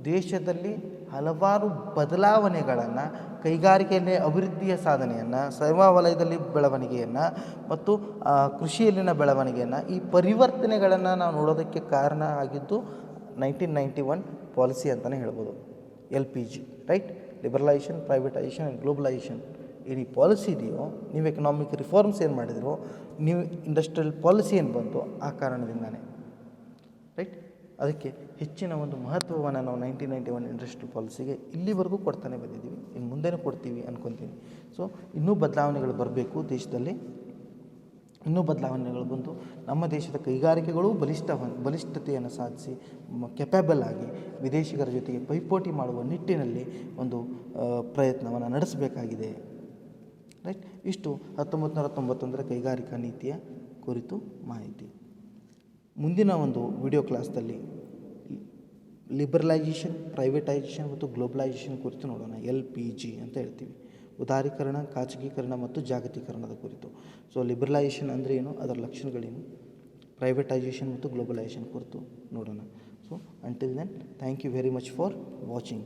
ದೇಶದಲ್ಲಿ ಹಲವಾರು ಬದಲಾವಣೆಗಳನ್ನು, ಕೈಗಾರಿಕೆಯಲ್ಲಿ ಅಭಿವೃದ್ಧಿಯ ಸಾಧನೆಯನ್ನು, ಸೇವಾ ವಲಯದಲ್ಲಿ ಬೆಳವಣಿಗೆಯನ್ನು ಮತ್ತು ಕೃಷಿಯಲ್ಲಿನ ಬೆಳವಣಿಗೆಯನ್ನು, ಈ ಪರಿವರ್ತನೆಗಳನ್ನು ನಾವು ನೋಡೋದಕ್ಕೆ ಕಾರಣ ಆಗಿದ್ದು 1991 ಪಾಲಿಸಿ ಅಂತಲೇ ಹೇಳ್ಬೋದು. LPG, right, liberalisation, privatisation and globalisation. ಏನು ಪಾಲಿಸಿ ಇದೆಯೋ, ನೀವು ಎಕನಾಮಿಕ್ ರಿಫಾರ್ಮ್ಸ್ ಏನು ಮಾಡಿದ್ರು, ನೀವು ಇಂಡಸ್ಟ್ರಿಯಲ್ ಪಾಲಿಸಿ ಏನು ಬಂತು, ಆ ಕಾರಣದಿಂದಾನೇ, ರೈಟ್. ಅದಕ್ಕೆ ಹೆಚ್ಚಿನ ಒಂದು ಮಹತ್ವವನ್ನು ನಾವು 1991 ಇಂಡಸ್ಟ್ರಿಯಲ್ ಪಾಲಿಸಿಗೆ ಇಲ್ಲಿವರೆಗೂ ಕೊಡ್ತಾನೆ ಬಂದಿದ್ದೀವಿ, ಇನ್ನು ಮುಂದೆನೂ ಕೊಡ್ತೀವಿ ಅಂದ್ಕೊತೀನಿ. ಸೊ ಇನ್ನೂ ಬದಲಾವಣೆಗಳು ಬರಬೇಕು ದೇಶದಲ್ಲಿ. ಇನ್ನೂ ಬದಲಾವಣೆಗಳು ಬಂದು ನಮ್ಮ ದೇಶದ ಕೈಗಾರಿಕೆಗಳು ಬಲಿಷ್ಠತೆಯನ್ನು ಸಾಧಿಸಿ ಕೆಪೇಬಲ್ ಆಗಿ ವಿದೇಶಿಗರ ಜೊತೆಗೆ ಪೈಪೋಟಿ ಮಾಡುವ ನಿಟ್ಟಿನಲ್ಲಿ ಒಂದು ಪ್ರಯತ್ನವನ್ನು ನಡೆಸಬೇಕಾಗಿದೆ. ರೈಟ್. ಇಷ್ಟು 1991 ಕೈಗಾರಿಕಾ ನೀತಿಯ ಕುರಿತು ಮಾಹಿತಿ. ಮುಂದಿನ ಒಂದು ವಿಡಿಯೋ ಕ್ಲಾಸ್ದಲ್ಲಿ ಲಿಬರಲೈಸೇಷನ್, ಪ್ರೈವೇಟೈಸೇಷನ್ ಮತ್ತು ಗ್ಲೋಬಲೈಸೇಷನ್ ಕುರಿತು ನೋಡೋಣ. LPG ಅಂತ ಹೇಳ್ತೀವಿ. ಉದಾರೀಕರಣ, ಖಾಸಗೀಕರಣ ಮತ್ತು ಜಾಗತೀಕರಣದ ಕುರಿತು. ಸೊ ಲಿಬರಲೈಸೇಷನ್ ಅಂದರೆ ಏನು, ಅದರ ಲಕ್ಷಣಗಳೇನು, ಪ್ರೈವೇಟೈಸೇಷನ್ ಮತ್ತು ಗ್ಲೋಬಲೈಸೇಷನ್ ಕುರಿತು ನೋಡೋಣ. So until then, thank you very much for watching.